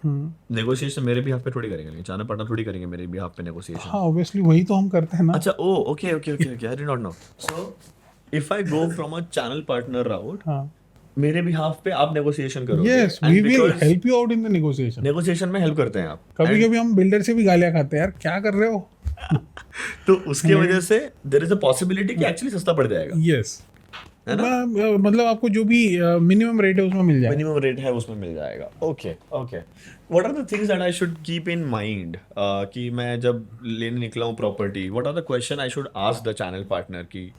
negotiation मेरे भी हाफ पे थोड़ी करेंगे, चैनल पार्टनर थोड़ी करेंगे मेरे भी हाफ पे नेगोशिएशन? हाँ, ऑब्वियसली वही तो हम करते हैं ना। अच्छा, oh okay okay okay okay, I did not know. So if I go from a channel partner route, मेरे भी हाफ पे आप नेगोशिएशन करोगे। Yes, we will help you out in the negotiation. Negotiation में हेल्प करते हैं आप। कभी कभी हम बिल्डर से भी गालियां खाते हैं, यार क्या कर रहे हो। तो उसके वजह से देयर इज अ पॉसिबिलिटी कि एक्चुअली सस्ता पड़ जाएगा। यस, मतलब आपको जो भी मिनिमम रेट है उसमें मिल जाएगा। मिनिमम रेट है उसमें मिल जाएगा। Okay okay, what are the things that I should keep in mind कि मैं जब लेने निकला हूँ property, what are the question I should ask the channel partner की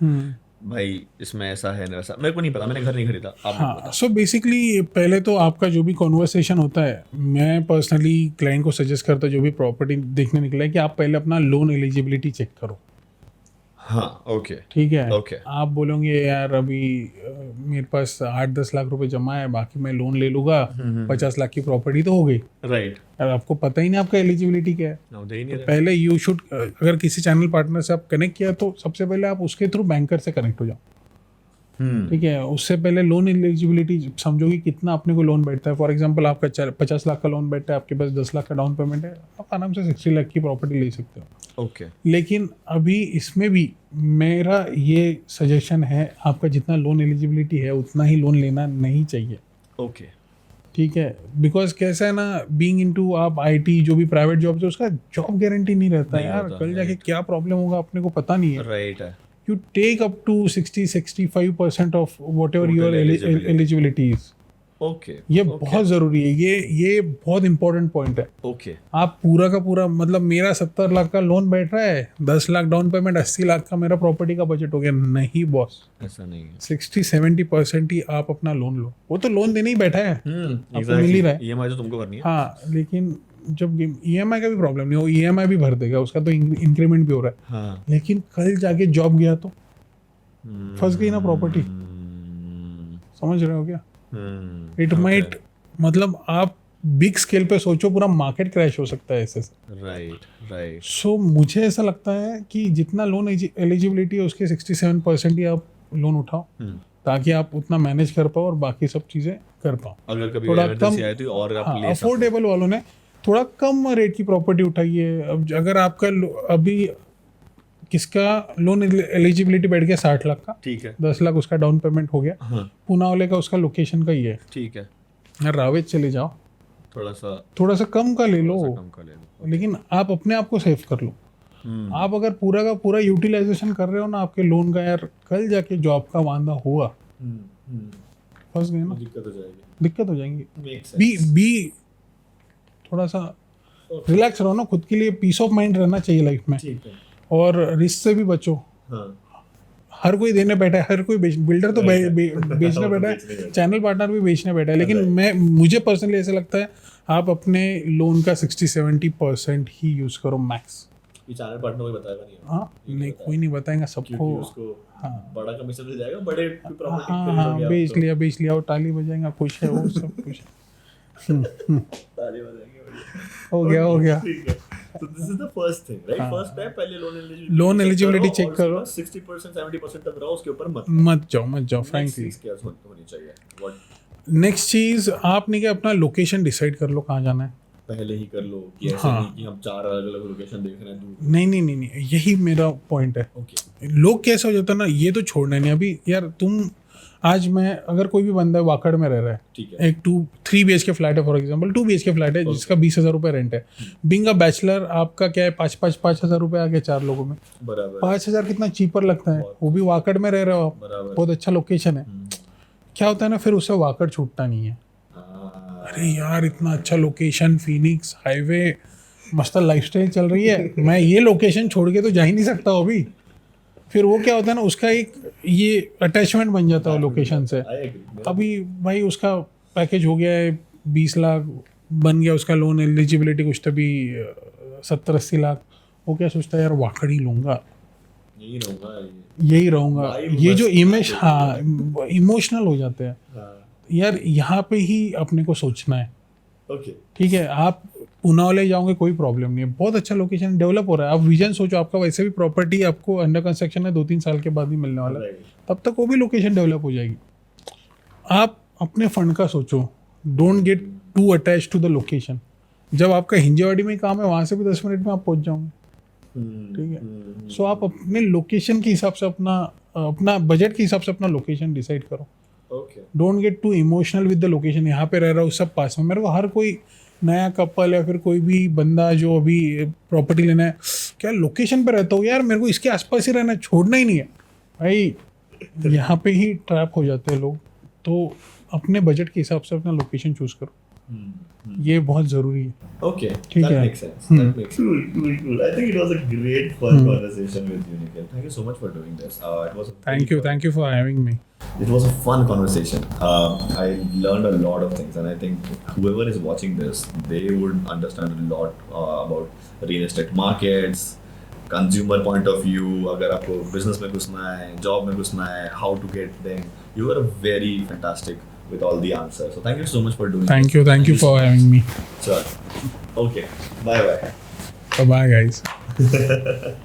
भाई इसमें ऐसा है ना वैसा। मेरे को नहीं पता, मैंने घर नहीं खरीदा, आप हाँ, सो बेसिकली पहले तो आपका जो भी कॉन्वर्सेशन होता है, मैं पर्सनली क्लाइंट को सजेस्ट करता हूँ जो भी प्रॉपर्टी देखने निकला है कि आप पहले अपना लोन एलिजिबिलिटी चेक करो। हाँ ओके ठीक है। ओके। आप बोलोगे यार अभी मेरे पास 8-10 लाख रुपए जमा है, बाकी मैं लोन ले लूंगा, 50 लाख की प्रॉपर्टी तो हो गई। राइट। यार आपको पता ही नहीं आपका एलिजिबिलिटी क्या है। दे ही नहीं तो रहा। पहले यू शुड, अगर किसी चैनल पार्टनर से आप कनेक्ट किया तो सबसे पहले आप उसके थ्रू बैंकर से कनेक्ट हो जाओ। ठीक है, उससे पहले लोन एलिजिबिलिटी समझो कि कितना अपने को लोन बैठता है। फॉर एग्जांपल आपका 50 लाख का लोन बैठता है, आपके पास 10 लाख का डाउन पेमेंट है, आप आराम से 60 लाख की प्रॉपर्टी ले सकते हो। ओके। लेकिन अभी इसमें भी मेरा ये सजेशन है, आपका जितना लोन एलिजिबिलिटी है उतना ही लोन लेना नहीं चाहिए। ओके। ठीक है, बिकॉज कैसा है ना, बीइंग इनटू आप आईटी जो भी प्राइवेट जॉब है उसका जॉब गारंटी नहीं रहता है यार, कल जाके क्या प्रॉब्लम होगा अपने को पता नहीं है। राइट है। You take up to 60-65% of whatever your eligibility is. Okay. ये बहुत जरूरी है, ये बहुत इंपॉर्टेंट पॉइंट है। ओके। आप पूरा का पूरा, मतलब मेरा 70 लाख का लोन बैठ रहा है, 10 लाख डाउन पेमेंट, 80 लाख का मेरा प्रॉपर्टी का बजट हो गया। नहीं बॉस, ऐसा नहीं है। 60-70% ही आप अपना लोन लो। वो तो लोन देने ही बैठा है, आपको मिल ही रहा है। EMI तो तुमको करनी है। हाँ, लेकिन जब EMI का भी प्रॉब्लम नहीं हो, EMI भी भर देगा, उसका तो इंक्रीमेंट भी हो रहा है। हाँ। लेकिन कल जाके जॉब गया तो फंस गई ना प्रॉपर्टी। समझ रहे हो क्या? इट माइट, मतलब आप बिग स्केल पे सोचो, पूरा मार्केट क्रैश हो सकता है ऐसे। Right right. सो मुझे ऐसा लगता है कि जितना लोन एलिजिबिलिटी है उसके 67% ही आप लोन उठाओ, ताकि आप उतना मैनेज कर पाओ और बाकी सब चीज़ें कर पाओ। अगर कभी थोड़ा इमरजेंसी कम, आए तो और आप हाँ, ले सकते हो। अफोर्डेबल वालों ने थोड़ा कम रेट की प्रॉपर्टी उठाइए। अब अगर आपका अभी किसका लोन एलिजिबिलिटी बैठ गया 60 लाख का, ठीक है, 10 लाख उसका डाउन पेमेंट हो गया, हाँ पूना वाले का उसका लोकेशन का ही है, ठीक है, यार रावेत चले जाओ, थोड़ा सा कम का ले लो, कम का ले लो। लेकिन आप अपने आप को सेव कर लो। आप अगर पूरा का पूरा यूटिलाइजेशन कर रहे हो ना आपके लोन का, यार कल जाके जॉब का वांदा हुआ, फंस गए ना, दिक्कत हो जाएंगी। बी थोड़ा सा रिलैक्स रहो ना, खुद के लिए पीस ऑफ माइंड रहना चाहिए लाइफ में, और रिस्क से भी बचो। हर कोई देने बैठा है, हर कोई बिल्डर तो बेचने बैठा है, चैनल पार्टनर भी बेचने बैठा है, लेकिन मुझे पर्सनली ऐसा लगता है आप अपने लोन का 60-70% ही यूज करो मैक्स। ये चैनल पार्टनर को बताएगा नहीं? हाँ, नहीं कोई नहीं बताएगा सबको। हाँ, बड़ा कमीशन मिल जाएगा, बड़े प्रॉपर्टी हाँ, बेच लिया और ताली बजाएगा, खुश है वो, सब कुछ ताली बजाएंगे, हो गया। So this is the first thing, right? First step, पहले लोन एलिजिबिलिटी चेक करो। 60% 70% तक रहो, उसके ऊपर मत जाओ फ्रैंकली। क्या होनी चाहिए? What? नेक्स्ट चीज, आपने क्या अपना लोकेशन डिसाइड कर लो कहाँ जाना है, पहले ही कर लो कि ऐसे नहीं कि हम 4 अलग-अलग लोकेशन देख रहे हैं दूर। नहीं, यही मेरा पॉइंट है। लोग कैसा हो जाता है ना, ये तो छोड़ना नहीं। अभी यार तुम, आज मैं, अगर कोई भी बंदा वाकड़ में रह रहा है, एक 3 BHK फ्लैट है, फॉर एग्जांपल 2 BHK फ्लैट है जिसका 20,000 रुपये रेंट है, बीइंग अ बैचलर आपका क्या है, 5,000 रुपये आ गए 4 लोगों में, 5,000 कितना चीपर लगता है, वो भी वाकड़ में रह रहे हो आप, बहुत अच्छा लोकेशन है। क्या होता है ना, फिर उससे वाकड़ छूटता नहीं है। अरे यार इतना अच्छा लोकेशन, फिनिक्स हाईवे, मस्त लाइफस्टाइल चल रही है, मैं ये लोकेशन छोड़ के तो जा ही नहीं सकता अभी। फिर वो क्या होता है ना, उसका एक ये अटैचमेंट बन जाता है लोकेशन से। अभी भाई उसका पैकेज हो गया है 20 लाख, बन गया उसका लोन एलिजिबिलिटी कुछ तभी 70-80 लाख, वो क्या सोचता है यार वाकड़ ही लूँगा, यही रहूँगा। ये जो इमेज, हाँ, इमोशनल हो जाते हैं यार, यहाँ पे ही अपने को सोचना है। ठीक है, आप पुनावले जाओगे कोई प्रॉब्लम नहीं है, बहुत अच्छा लोकेशन डेवलप हो रहा है, आप विजन सोचो, आपका वैसे भी प्रॉपर्टी आपको अंडर कंस्ट्रक्शन है, 2-3 साल के बाद ही मिलने वाला है, तब तक वो भी लोकेशन डेवलप हो जाएगी। आप अपने फंड का सोचो, don't get to attach to the location. जब आपका हिंजेवाड़ी में काम है, वहाँ से भी 10 मिनट में आप पहुँच जाओगे। ठीक है, सो आप अपने लोकेशन के हिसाब से अपना बजट के हिसाब से अपना लोकेशन डिसाइड करो। Okay. Don't get too emotional with the location. यहाँ पे रह रहा हूँ, सब पास में. मेरे को हर कोई नया कपल या फिर कोई भी बंदा जो अभी प्रॉपर्टी लेना है, क्या लोकेशन पे रहता हूँ यार, मेरे को इसके आसपास ही रहना है, छोड़ना ही नहीं है भाई. यहाँ पे ही ट्रैप हो जाते हैं लोग. तो अपने बजट के हिसाब से अपना लोकेशन चूज करो. ये बहुत जरूरी है. Okay, ठीक that है. makes sense. That makes sense. Cool. I think it was a great fun conversation with you, Nikhil. Thank you so much for doing this. It was Thank you for having me. It was a fun conversation. I learned a lot of things, and I think whoever is watching this, they would understand a lot about real estate markets, consumer point of view. अगर आपको business में घुसना है, job में घुसना है, how to get them. You were very fantastic with all the answers. So thank you so much for doing. Thank you for having me. Sure. Okay. Bye bye. Bye guys.